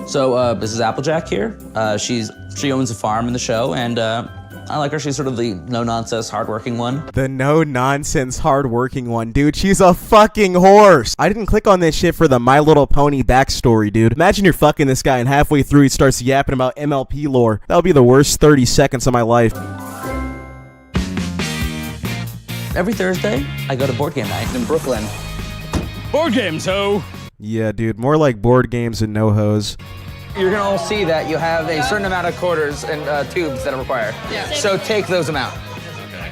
So this is Applejack here. She owns a farm in the show, and I like her. She's sort of the no-nonsense, hardworking one. The no-nonsense, hardworking one. Dude, she's a fucking horse. I didn't click on this shit for the My Little Pony backstory, dude. Imagine you're fucking this guy and halfway through he starts yapping about MLP lore. That would be the worst 30 seconds of my life. Every Thursday, I go to board game night in Brooklyn. Board games, ho! Yeah, dude, more like board games and no hos. You're gonna all see that you have a certain amount of quarters and tubes that are required. Yeah. So take those amount.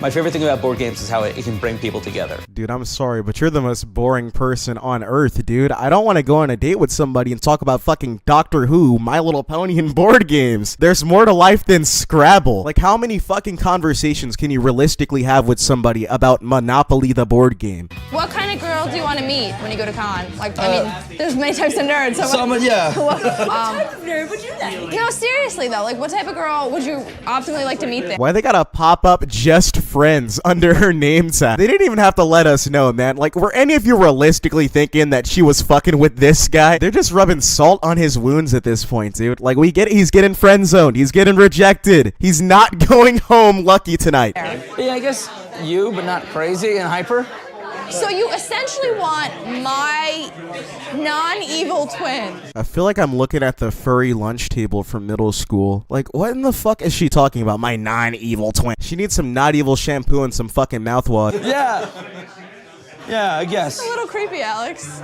My favorite thing about board games is how it can bring people together. Dude, I'm sorry, but you're the most boring person on earth, dude. I don't want to go on a date with somebody and talk about fucking Doctor Who, My Little Pony, and board games. There's more to life than Scrabble. Like, how many fucking conversations can you realistically have with somebody about Monopoly the board game? What kind of girl do you want to meet when you go to con? Like, I mean, there's many types of nerds. So yeah. What type of nerd would you like? No, seriously though, like, what type of girl would you optimally like to meet there? Why they gotta pop up just friends under her name tag? They didn't even have to let us know, man. Like, were any of you realistically thinking that she was fucking with this guy? They're just rubbing salt on his wounds at this point, dude. Like, we get it. He's getting friend zoned. He's getting rejected. He's not going home lucky tonight. Yeah, I guess you, but not crazy and hyper. So you essentially want my non-evil twin. I feel like I'm looking at the furry lunch table from middle school. Like, what in the fuck is she talking about? My non-evil twin. She needs some not evil shampoo and some fucking mouthwash. Yeah, I guess. It's a little creepy, Alex.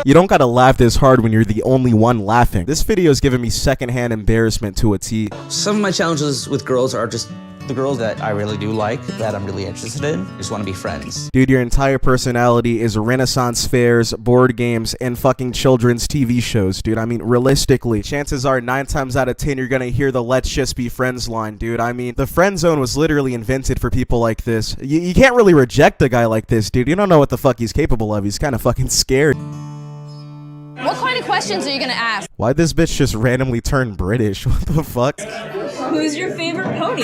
You don't gotta laugh this hard when you're the only one laughing. This video is giving me secondhand embarrassment to a T. Some of my challenges with girls are just the girls that I really do like, that I'm really interested in. I just want to be friends. Dude, your entire personality is Renaissance fairs, board games, and fucking children's TV shows, dude. I mean, realistically, chances are 9 times out of 10 you're gonna hear the "let's just be friends" line, dude. I mean, the friend zone was literally invented for people like this. You can't really reject a guy like this, dude. You don't know what the fuck he's capable of. He's kind of fucking scared. What kind of questions are you gonna ask? Why'd this bitch just randomly turn British? What the fuck? Who's your favorite pony?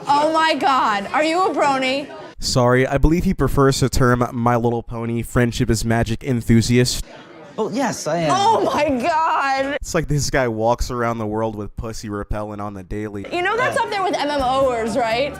Oh my god, are you a brony? Sorry, I believe he prefers the term My Little Pony Friendship is Magic enthusiast. Oh, yes, I am. Oh my god! It's like this guy walks around the world with pussy repellent on the daily. You know that's up there with MMOers, right?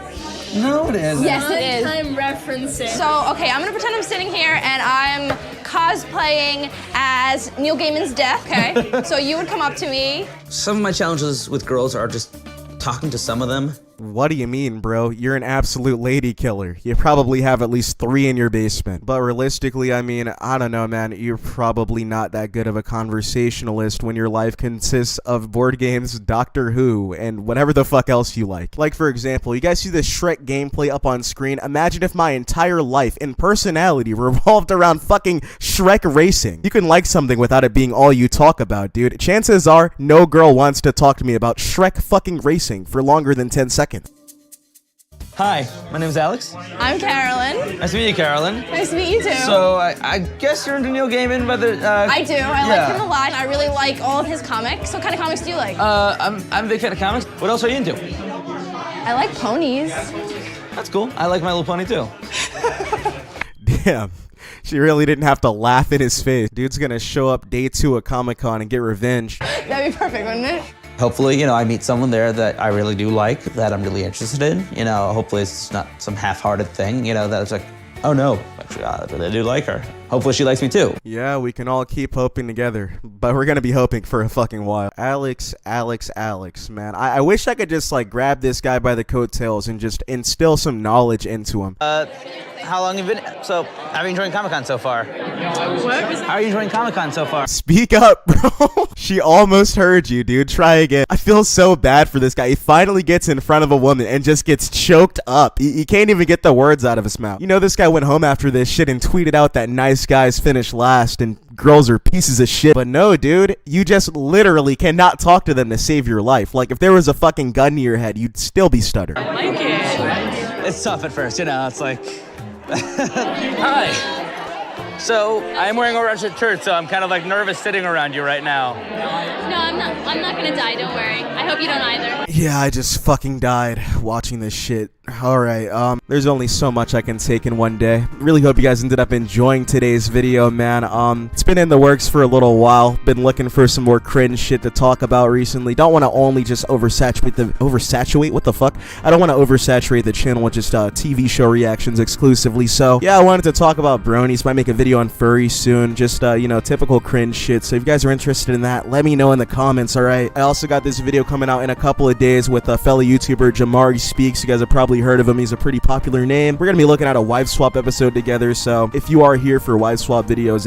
No, it isn't. Yes, it is. I'm referencing. So, okay, I'm gonna pretend I'm sitting here and I'm cosplaying as Neil Gaiman's death, okay? So you would come up to me. Some of my challenges with girls are just talking to some of them. What do you mean, bro? You're an absolute lady killer. You probably have at least 3 in your basement. But realistically, I mean, I don't know, man. You're probably not that good of a conversationalist when your life consists of board games, Doctor Who, and whatever the fuck else you like. Like, for example, you guys see the Shrek gameplay up on screen? Imagine if my entire life and personality revolved around fucking Shrek racing. You can like something without it being all you talk about, dude. Chances are, no girl wants to talk to me about Shrek fucking racing for longer than 10 seconds. Hi, my name's Alex. I'm Carolyn. Nice to meet you, Carolyn. Nice to meet you too. So I guess you're into Neil Gaiman, but I do. I like him a lot. I really like all of his comics. What kind of comics do you like? I'm a big fan of comics. What else are you into? I like ponies. That's cool. I like My Little Pony too. Damn. She really didn't have to laugh in his face. Dude's gonna show up day 2 at Comic-Con and get revenge. That'd be perfect, wouldn't it? Hopefully, I meet someone there that I really do like, that I'm really interested in. Hopefully it's not some half-hearted thing, that it's like, oh no, actually, I really do like her. Hopefully she likes me too. Yeah, we can all keep hoping together, but we're gonna be hoping for a fucking while. Alex, man. I wish I could just, grab this guy by the coattails and just instill some knowledge into him. How long have you been? So, how are you enjoying Comic-Con so far? What? How are you enjoying Comic-Con so far? Speak up, bro. She almost heard you, dude. Try again. I feel so bad for this guy. He finally gets in front of a woman and just gets choked up. He can't even get the words out of his mouth. This guy went home after this shit and tweeted out that nice guys finish last and girls are pieces of shit. But no, dude. You just literally cannot talk to them to save your life. Like, if there was a fucking gun to your head, you'd still be stuttering. I like it. It's tough at first, it's like... Hi. So I'm wearing a red shirt, so I'm kind of like nervous sitting around you right now. No, I'm not gonna die, don't worry. I hope you don't either. Yeah, I just fucking died watching this shit. Alright, there's only so much I can take in one day. Really hope you guys ended up enjoying today's video, man. It's been in the works for a little while. Been looking for some more cringe shit to talk about recently. Don't want to only just oversaturate, what the fuck? I don't want to oversaturate the channel with just TV show reactions exclusively. So, yeah, I wanted to talk about bronies. Might make a video on furry soon. Just, you know, typical cringe shit. So if you guys are interested in that, let me know in the comments, alright? I also got this video coming out in a couple of days with a fellow YouTuber, Jamari Speaks. You guys have probably heard of him. He's a pretty popular name. We're gonna be looking at a wife swap episode together, so if you are here for wife swap videos,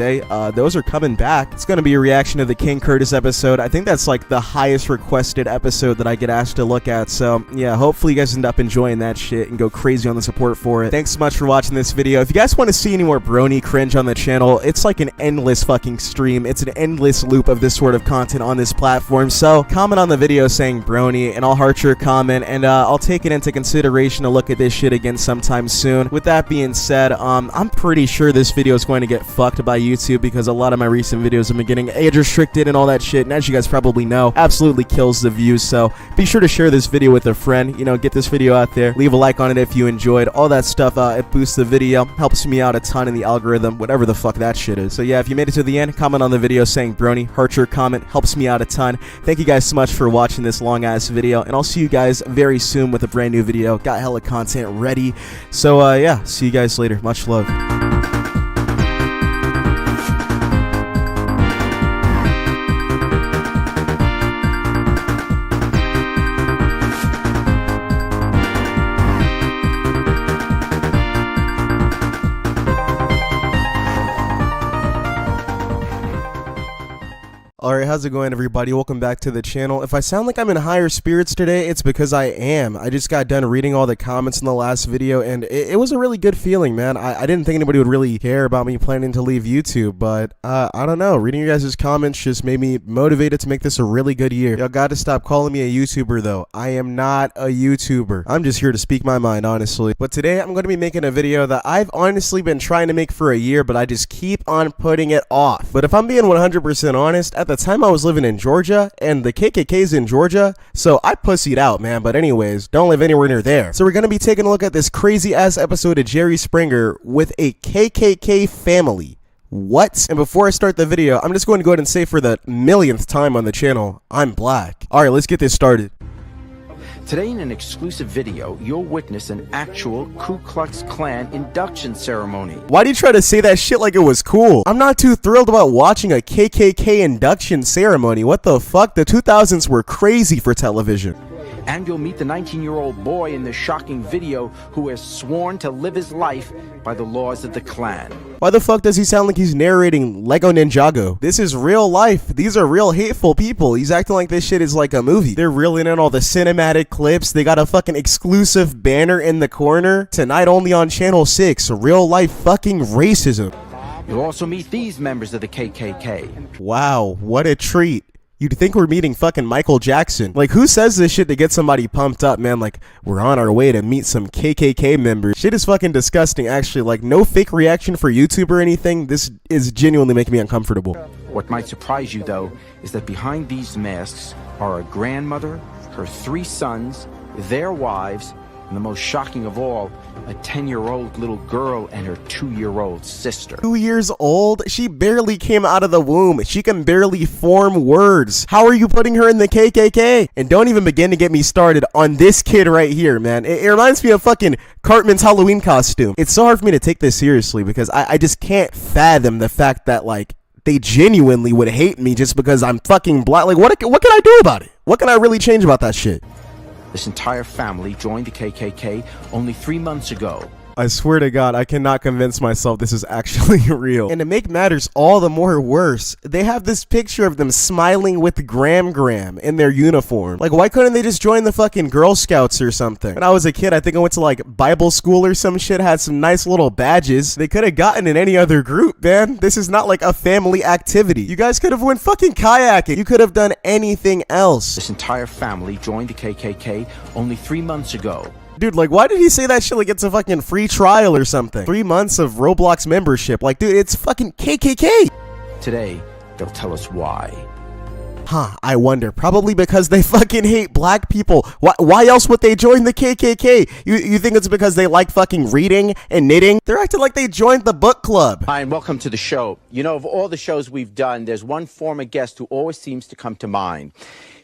those are coming back. It's gonna be a reaction to the King Curtis episode. I think that's like the highest requested episode that I get asked to look at, so yeah, hopefully you guys end up enjoying that shit and go crazy on the support for it. Thanks so much for watching this video. If you guys want to see any more brony cringe on the channel, it's like an endless fucking stream. It's an endless loop of this sort of content on this platform, so comment on the video saying brony and I'll heart your comment, and I'll take it into consideration to look at this shit again sometime soon. With that being said, I'm pretty sure this video is going to get fucked by YouTube because a lot of my recent videos have been getting age restricted and all that shit, and as you guys probably know, absolutely kills the views. So be sure to share this video with a friend, you know, get this video out there, leave a like on it if you enjoyed, all that stuff. It boosts the video, helps me out a ton in the algorithm, whatever the fuck that shit is. So yeah, if you made it to the end, comment on the video saying brony, heart your comment, helps me out a ton. Thank you guys so much for watching this long ass video, and I'll see you guys very soon with a brand new video. Got hella content ready. So yeah, see you guys later. Much love. Alright, how's it going, everybody? Welcome back to the channel. If I sound like I'm in higher spirits today, it's because I am. I just got done reading all the comments in the last video, and it was a really good feeling, man. I didn't think anybody would really care about me planning to leave YouTube, but I don't know. Reading your guys' comments just made me motivated to make this a really good year. Y'all gotta stop calling me a YouTuber, though. I am not a YouTuber. I'm just here to speak my mind, honestly. But today, I'm going to be making a video that I've honestly been trying to make for a year, but I just keep on putting it off. But if I'm being 100% honest, at the time I was living in Georgia, and the KKK's in Georgia, so I pussied out, man. But anyways, don't live anywhere near there. So we're gonna be taking a look at this crazy ass episode of Jerry Springer with a KKK family. What? And before I start the video, I'm just going to go ahead and say for the millionth time on the channel, I'm black. Alright, let's get this started. Today in an exclusive video, you'll witness an actual Ku Klux Klan induction ceremony. Why do you try to say that shit like it was cool? I'm not too thrilled about watching a KKK induction ceremony. What the fuck? The 2000s were crazy for television. And you'll meet the 19-year-old boy in this shocking video who has sworn to live his life by the laws of the Klan. Why the fuck does he sound like he's narrating Lego Ninjago? This is real life. These are real hateful people. He's acting like this shit is like a movie. They're reeling in all the cinematic clips. They got a fucking exclusive banner in the corner. Tonight only on Channel 6. Real life fucking racism. You'll also meet these members of the KKK. Wow, what a treat. You'd think we're meeting fucking Michael Jackson. Like, who says this shit to get somebody pumped up, man? Like, we're on our way to meet some KKK members. Shit is fucking disgusting, actually. Like, no fake reaction for YouTube or anything. This is genuinely making me uncomfortable. What might surprise you, though, is that behind these masks are a grandmother, her 3 sons, their wives, and the most shocking of all, a 10-year-old little girl and her 2-year-old sister. 2 years old? She barely came out of the womb. She can barely form words. How are you putting her in the KKK? And don't even begin to get me started on this kid right here, man. It reminds me of fucking Cartman's Halloween costume. It's so hard for me to take this seriously because I just can't fathom the fact that, like, they genuinely would hate me just because I'm fucking black. Like, what can I do about it? What can I really change about that shit? This entire family joined the KKK only 3 months ago. I swear to God, I cannot convince myself this is actually real. And to make matters all the more worse, they have this picture of them smiling with Graham in their uniform. Like, why couldn't they just join the fucking Girl Scouts or something? When I was a kid, I think I went to like Bible school or some shit, had some nice little badges. They could have gotten in any other group, man. This is not like a family activity. You guys could have went fucking kayaking. You could have done anything else. This entire family joined the KKK only 3 months ago. Dude, like, why did he say that shit like it's a fucking free trial or something? 3 months of Roblox membership. Like, dude, it's fucking KKK. Today, they'll tell us why. Huh, I wonder. Probably because they fucking hate black people. Why else would they join the KKK? You think it's because they like fucking reading and knitting? They're acting like they joined the book club. Hi, and welcome to the show. You know, of all the shows we've done, there's one former guest who always seems to come to mind.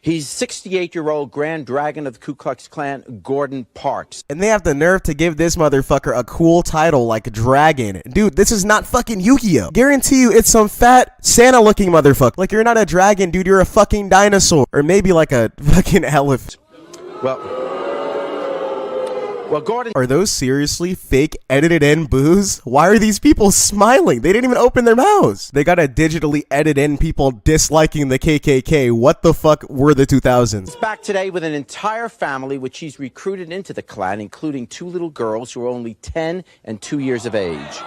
He's 68-year-old Grand Dragon of the Ku Klux Klan, Gordon Parks. And they have the nerve to give this motherfucker a cool title like Dragon. Dude, this is not fucking Yu-Gi-Oh! Guarantee you it's some fat Santa-looking motherfucker. Like, you're not a dragon, dude, you're a fucking dinosaur. Or maybe like a fucking elephant. Well, Gordon... Are those seriously fake edited in boos? Why are these people smiling? They didn't even open their mouths. They gotta digitally edit in people disliking the KKK. What the fuck were the 2000s? He's back today with an entire family which he's recruited into the Klan, including 2 little girls who are only 10 and 2 years of age.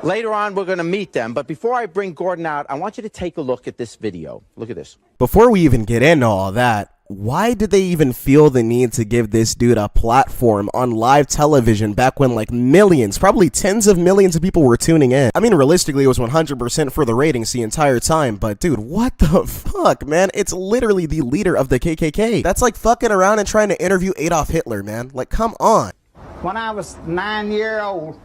Later on, we're going to meet them, but before I bring Gordon out, I want you to take a look at this video. Look at this. Before we even get into all that, why did they even feel the need to give this dude a platform on live television back when like millions, probably tens of millions of people were tuning in? I mean, realistically, it was 100% for the ratings the entire time, but dude, what the fuck, man? It's literally the leader of the KKK. That's like fucking around and trying to interview Adolf Hitler, man. Like, come on. When I was 9 years old,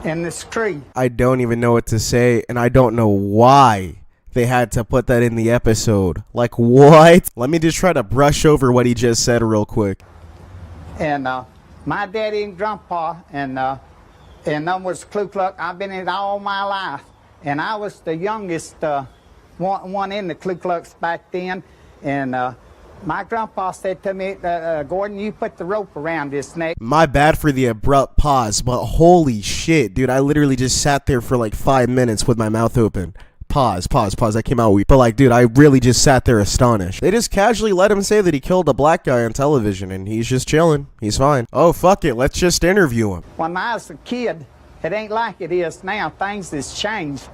in this tree. I don't even know what to say, and I don't know why they had to put that in the episode. Like, what? Let me just try to brush over what he just said real quick. And my daddy and grandpa and them was Ku Klux. I've been in it all my life. And I was the youngest one in the Ku Klux back then. And my grandpa said to me, Gordon, you put the rope around his neck. My bad for the abrupt pause, but holy shit, dude, I literally just sat there for like 5 minutes with my mouth open. Pause. That came out weak. But like, dude, I really just sat there astonished. They just casually let him say that he killed a black guy on television and he's just chilling. He's fine. Oh, fuck it. Let's just interview him. When I was a kid, it ain't like it is now. Things has changed.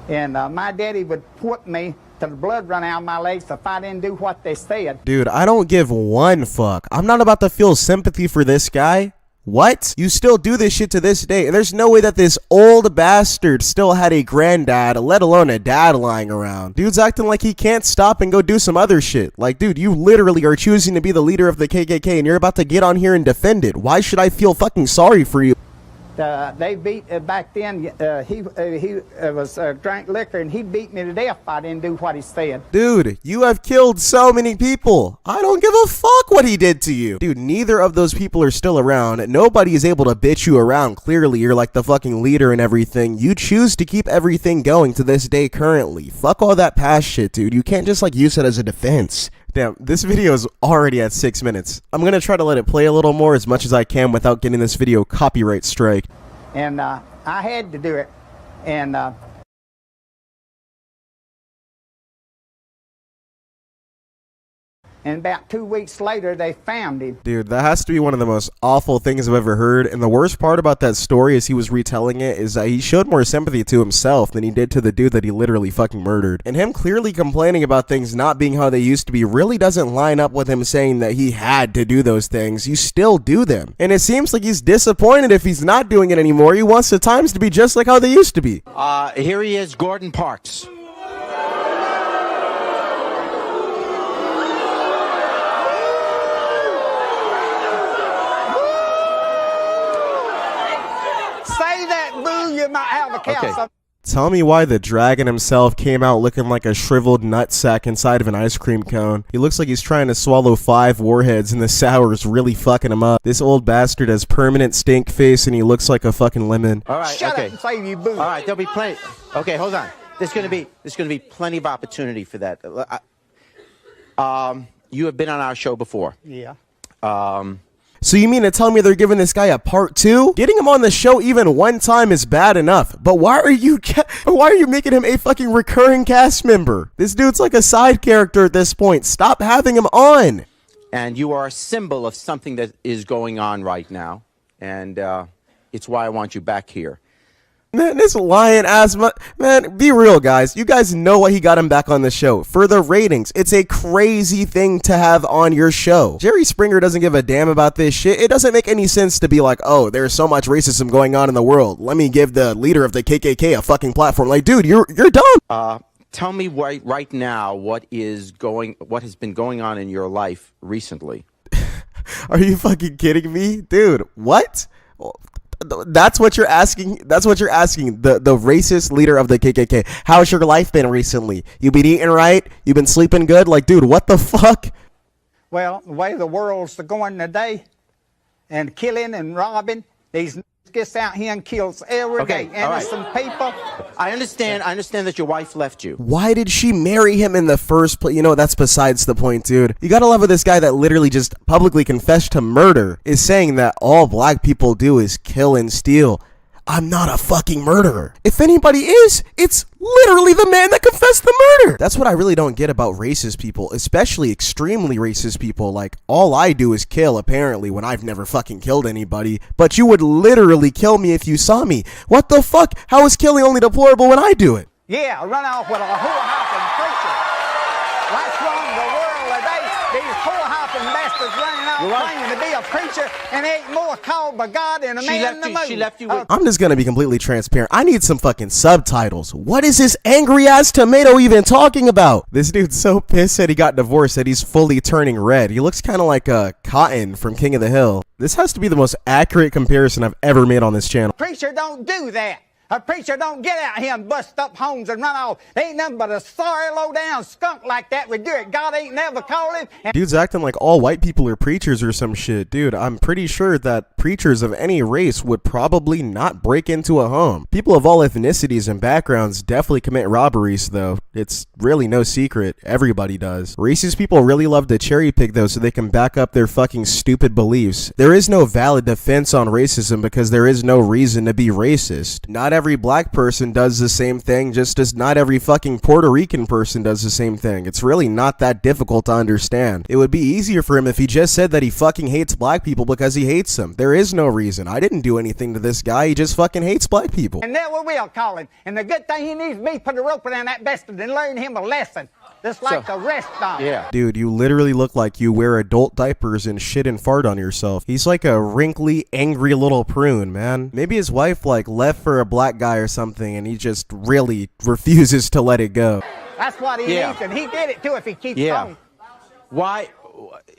And my daddy would put me till the blood run out of my legs if I didn't do what they said. Dude, I don't give one fuck. I'm not about to feel sympathy for this guy. What? You still do this shit to this day, and there's no way that this old bastard still had a granddad, let alone a dad lying around. Dude's acting like he can't stop and go do some other shit. Like, dude, you literally are choosing to be the leader of the KKK, and you're about to get on here and defend it. Why should I feel fucking sorry for you? They beat back then. He was drank liquor, and he beat me to death if I didn't do what he said. Dude, you have killed so many people. I don't give a fuck what he did to you. Dude, neither of those people are still around. Nobody is able to bitch you around. Clearly, you're like the fucking leader and everything. You choose to keep everything going to this day currently. Fuck all that past shit, dude. You can't just like use it as a defense. Damn, this video is already at 6 minutes. I'm gonna try to let it play a little more as much as I can without getting this video copyright strike. And I had to do it. And about 2 weeks later, they found him. Dude, that has to be one of the most awful things I've ever heard. And the worst part about that story as he was retelling it is that he showed more sympathy to himself than he did to the dude that he literally fucking murdered. And him clearly complaining about things not being how they used to be really doesn't line up with him saying that he had to do those things. You still do them. And it seems like he's disappointed if he's not doing it anymore. He wants the times to be just like how they used to be. Here he is, Gordon Parks. Say that, boo, you might have a cow. Okay. Tell me why the dragon himself came out looking like a shriveled nutsack inside of an ice cream cone. He looks like he's trying to swallow 5 warheads and the sour is really fucking him up. This old bastard has permanent stink face and he looks like a fucking lemon. All right, Shut okay. up and say you boo. All right, there'll be plenty. Okay, hold on. There's gonna be plenty of opportunity for that. You have been on our show before. Yeah. So you mean to tell me they're giving this guy a part 2? Getting him on the show even one time is bad enough, but why are you making him a fucking recurring cast member? This dude's like a side character at this point. Stop having him on. And you are a symbol of something that is going on right now, and it's why I want you back here. Man, this lying ass man, be real, guys. You guys know what he got him back on the show. For the ratings, it's a crazy thing to have on your show. Jerry Springer doesn't give a damn about this shit. It doesn't make any sense to be like, oh, there's so much racism going on in the world. Let me give the leader of the KKK a fucking platform. Like, dude, you're dumb. Tell me right now what has been going on in your life recently. Are you fucking kidding me? Dude, what? That's what you're asking. That's what you're asking. The racist leader of the KKK. How's your life been recently? You been eating right? You been sleeping good? Like, dude, what the fuck? Well, the way the world's going today, and killing and robbing, these gets out here and kills every day. Innocent people. I understand that your wife left you. Why did she marry him in the first place? You know, that's besides the point, dude. You gotta love how this guy that literally just publicly confessed to murder is saying that all black people do is kill and steal. I'm not a fucking murderer. If anybody is, it's literally the man that confessed the murder. That's what I really don't get about racist people, especially extremely racist people. Like, all I do is kill, apparently, when I've never fucking killed anybody. But you would literally kill me if you saw me. What the fuck? How is killing only deplorable when I do it? Yeah, run off with a whore-hopping preacher. What's wrong with the world today? These whore-hopping bastards running off claiming to be a preacher, and there ain't more called by God than a man in the moon. She left you with... I'm just gonna be completely transparent. I need some fucking subtitles. What is this angry ass tomato even talking about? This dude's so pissed that he got divorced that he's fully turning red. He looks kind of like Cotton from King of the Hill. This has to be the most accurate comparison I've ever made on this channel. Preacher don't do that. A preacher don't get out here and bust up homes and run off. There ain't nothing but a sorry low-down skunk like that would do it. God ain't never called him. Dude's acting like all white people are preachers or some shit. Dude, I'm pretty sure that preachers of any race would probably not break into a home. People of all ethnicities and backgrounds definitely commit robberies, though. It's really no secret. Everybody does. Racist people really love to cherry pick, though, so they can back up their fucking stupid beliefs. There is no valid defense on racism because there is no reason to be racist. Not every black person does the same thing, just as not every fucking Puerto Rican person does the same thing. It's really not that difficult to understand. It would be easier for him if he just said that he fucking hates black people because he hates them. There is no reason. I didn't do anything to this guy. He just fucking hates black people. And never will call him. And the good thing he needs to be put a rope around that bastard and learn him a lesson. Just like the rest of them. Yeah. Dude, you literally look like you wear adult diapers and shit and fart on yourself. He's like a wrinkly, angry little prune, man. Maybe his wife like left for a black guy or something and he just really refuses to let it go. That's what he needs, and he did it too if he keeps going. Why?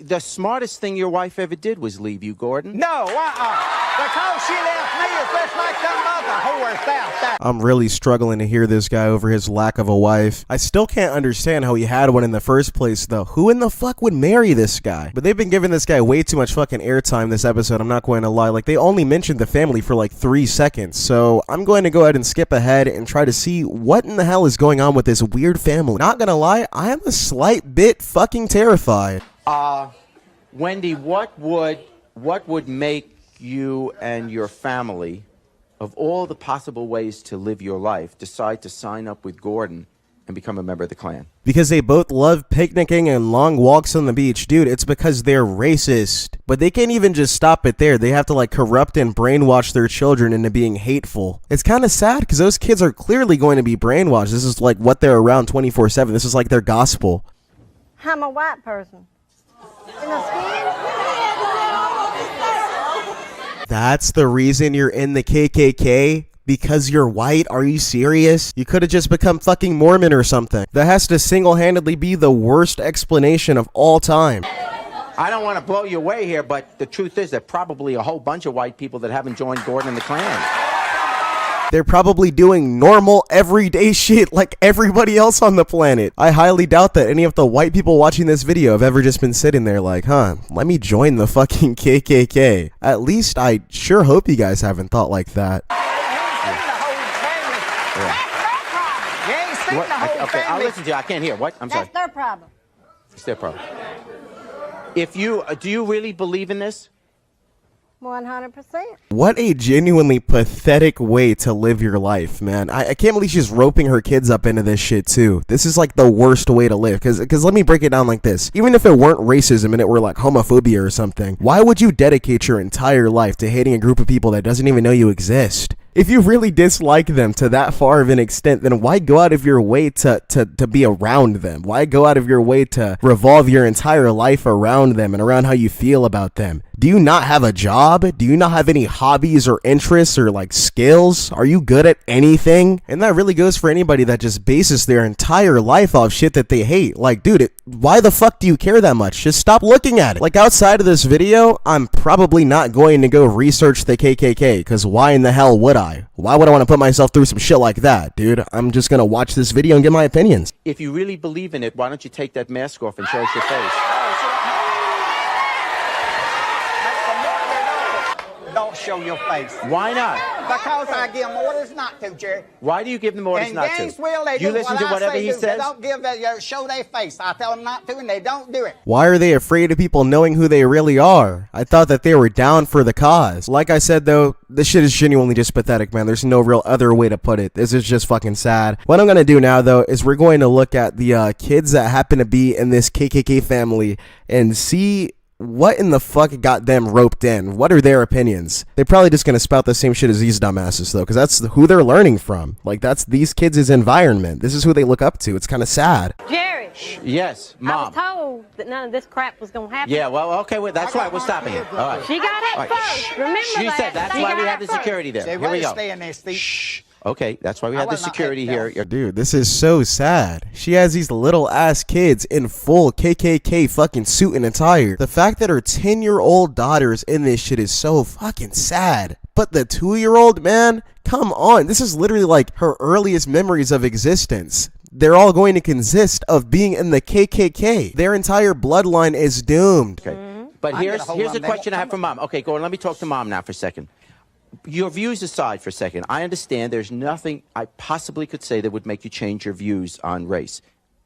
The smartest thing your wife ever did was leave you, Gordon. No, because she left me, it's just like some other whores out there. I'm really struggling to hear this guy over his lack of a wife. I still can't understand how he had one in the first place, though. Who in the fuck would marry this guy? But they've been giving this guy way too much fucking airtime this episode, I'm not going to lie. Like, they only mentioned the family for like 3 seconds, so I'm going to go ahead and skip ahead and try to see what in the hell is going on with this weird family. Not gonna lie, I am a slight bit fucking terrified. Wendy, what would make you and your family, of all the possible ways to live your life, decide to sign up with Gordon and become a member of the Klan? Because they both love picnicking and long walks on the beach. Dude, it's because they're racist. But they can't even just stop it there. They have to like corrupt and brainwash their children into being hateful. It's kind of sad because those kids are clearly going to be brainwashed. This is like what they're around 24/7. This is like their gospel. I'm a white person. That's the reason you're in the KKK? Because you're white? Are you serious? You could have just become fucking Mormon or something. That has to single-handedly be the worst explanation of all time. I don't want to blow you away here, but the truth is that probably a whole bunch of white people that haven't joined Gordon and the Klan. They're probably doing normal, everyday shit like everybody else on the planet. I highly doubt that any of the white people watching this video have ever just been sitting there like, huh, let me join the fucking KKK. At least I sure hope you guys haven't thought like that. Okay, I'll listen to you. I can't hear. What? I'm sorry. That's their problem. It's their problem. Do you really believe in this? 100%. What a genuinely pathetic way to live your life, man. I can't believe she's roping her kids up into this shit too. This is like the worst way to live. Because let me break it down like this. Even if it weren't racism and it were like homophobia or something, why would you dedicate your entire life to hating a group of people that doesn't even know you exist? If you really dislike them to that far of an extent, then why go out of your way to be around them? Why go out of your way to revolve your entire life around them and around how you feel about them? Do you not have a job? Do you not have any hobbies or interests or like skills? Are you good at anything? And that really goes for anybody that just bases their entire life off shit that they hate. Like, dude, why the fuck do you care that much? Just stop looking at it. Like, outside of this video, I'm probably not going to go research the KKK, because why in the hell would I? Why would I want to put myself through some shit like that, dude? I'm just gonna watch this video and get my opinions. If you really believe in it, why don't you take that mask off and show us your face? Don't show your face. Why not? Because I give them orders not to, Jerry. Why do you give them orders in not to? Gainesville, they You do listen what to I whatever say he do. says? They don't give show their face. I tell them not to, and they don't do it. Why are they afraid of people knowing who they really are? I thought that they were down for the cause. Like I said though, this shit is genuinely just pathetic, man. There's no real other way to put it. This is just fucking sad. What I'm gonna do now though is we're going to look at the kids that happen to be in this KKK family and see what in the fuck got them roped in. What are their opinions? They're probably just gonna spout the same shit as these dumbasses though, because that's who they're learning from. Like, that's these kids' environment. This is who they look up to. It's kind of sad. Jerry. Yes, Mom. I was told that none of this crap was going to happen. Yeah, well, okay, well, that's right. We're stopping it. All right. She got it All right. first. Remember She that. said that's She why we got have it the security there. Say, Here we go. stay in there, Steve. Shh. Okay, that's why we have the security here. Dude, this is so sad. She has these little ass kids in full KKK fucking suit and attire. The fact that her 10-year-old daughter's in this shit is so fucking sad. But the 2-year-old, man, come on. This is literally like her earliest memories of existence. They're all going to consist of being in the KKK. Their entire bloodline is doomed. Okay. But here's the question I have for Mom. Okay, go on. Let me talk to Mom now for a second. Your views aside for a second, I understand there's nothing I possibly could say that would make you change your views on race.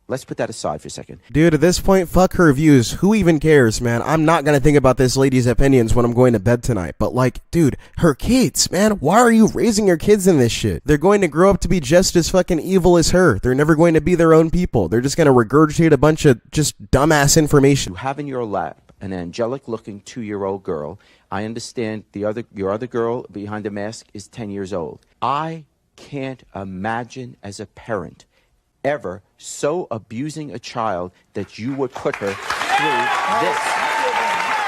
Let's put that aside for a second. Dude, at this point, fuck her views. Who even cares, man? I'm not gonna think about this lady's opinions when I'm going to bed tonight. But like, dude, her kids, man, why are you raising your kids in this shit? They're going to grow up to be just as fucking evil as her. They're never going to be their own people. They're just gonna regurgitate a bunch of just dumbass information. You have in your lap an angelic-looking 2-year-old girl. I understand your other girl behind the mask is 10 years old. I can't imagine as a parent ever so abusing a child that you would put her through this.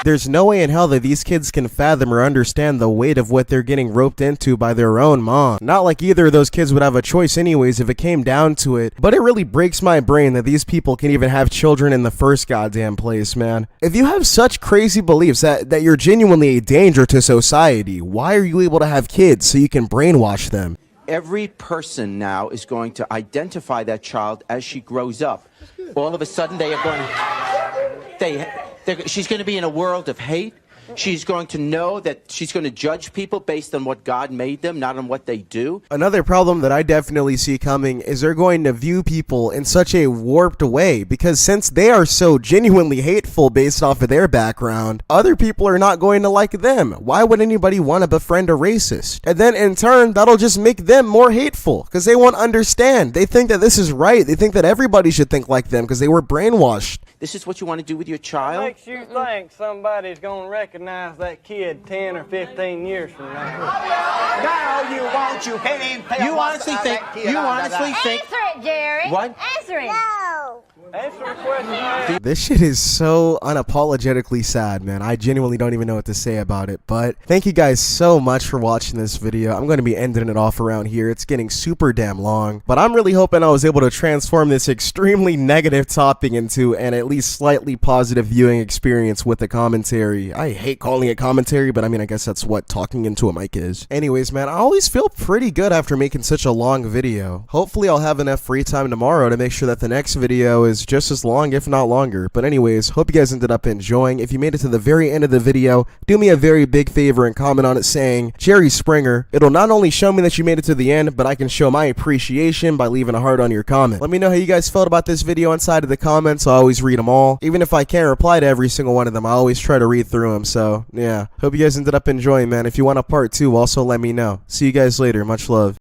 There's no way in hell that these kids can fathom or understand the weight of what they're getting roped into by their own mom. Not like either of those kids would have a choice anyways if it came down to it, but it really breaks my brain that these people can even have children in the first goddamn place, man. If you have such crazy beliefs that you're genuinely a danger to society, why are you able to have kids so you can brainwash them? Every person now is going to identify that child as she grows up. All of a sudden they are going she's going to be in a world of hate. She's going to know that she's going to judge people based on what God made them, not on what they do. Another problem that I definitely see coming is they're going to view people in such a warped way, because since they are so genuinely hateful based off of their background, other people are not going to like them. Why would anybody want to befriend a racist? And then in turn, that'll just make them more hateful because they won't understand. They think that this is right. They think that everybody should think like them because they were brainwashed. This is what you want to do with your child? What makes you think somebody's going to recognize that kid 10 or 15 years from now? No, you won't. You can't even tell. You honestly think? Answer it, Jerry. What? Answer it. No. Answer the question. This shit is so unapologetically sad, man. I genuinely don't even know what to say about it. But thank you guys so much for watching this video. I'm going to be ending it off around here. It's getting super damn long. But I'm really hoping I was able to transform this extremely negative topic into an at least slightly positive viewing experience with the commentary. I hate calling it commentary, but I mean, I guess that's what talking into a mic is. Anyways, man, I always feel pretty good after making such a long video. Hopefully I'll have enough free time tomorrow to make sure that the next video is just as long, if not longer. But anyways, hope you guys ended up enjoying. If you made it to the very end of the video, do me a very big favor and comment on it saying Jerry Springer. It'll not only show me that you made it to the end, but I can show my appreciation by leaving a heart on your comment. Let me know how you guys felt about this video inside of the comments. I always read them all. Even if I can't reply to every single one of them, I always try to read through them. So yeah, hope you guys ended up enjoying, man. If you want a part 2, also let me know. See you guys later. Much love.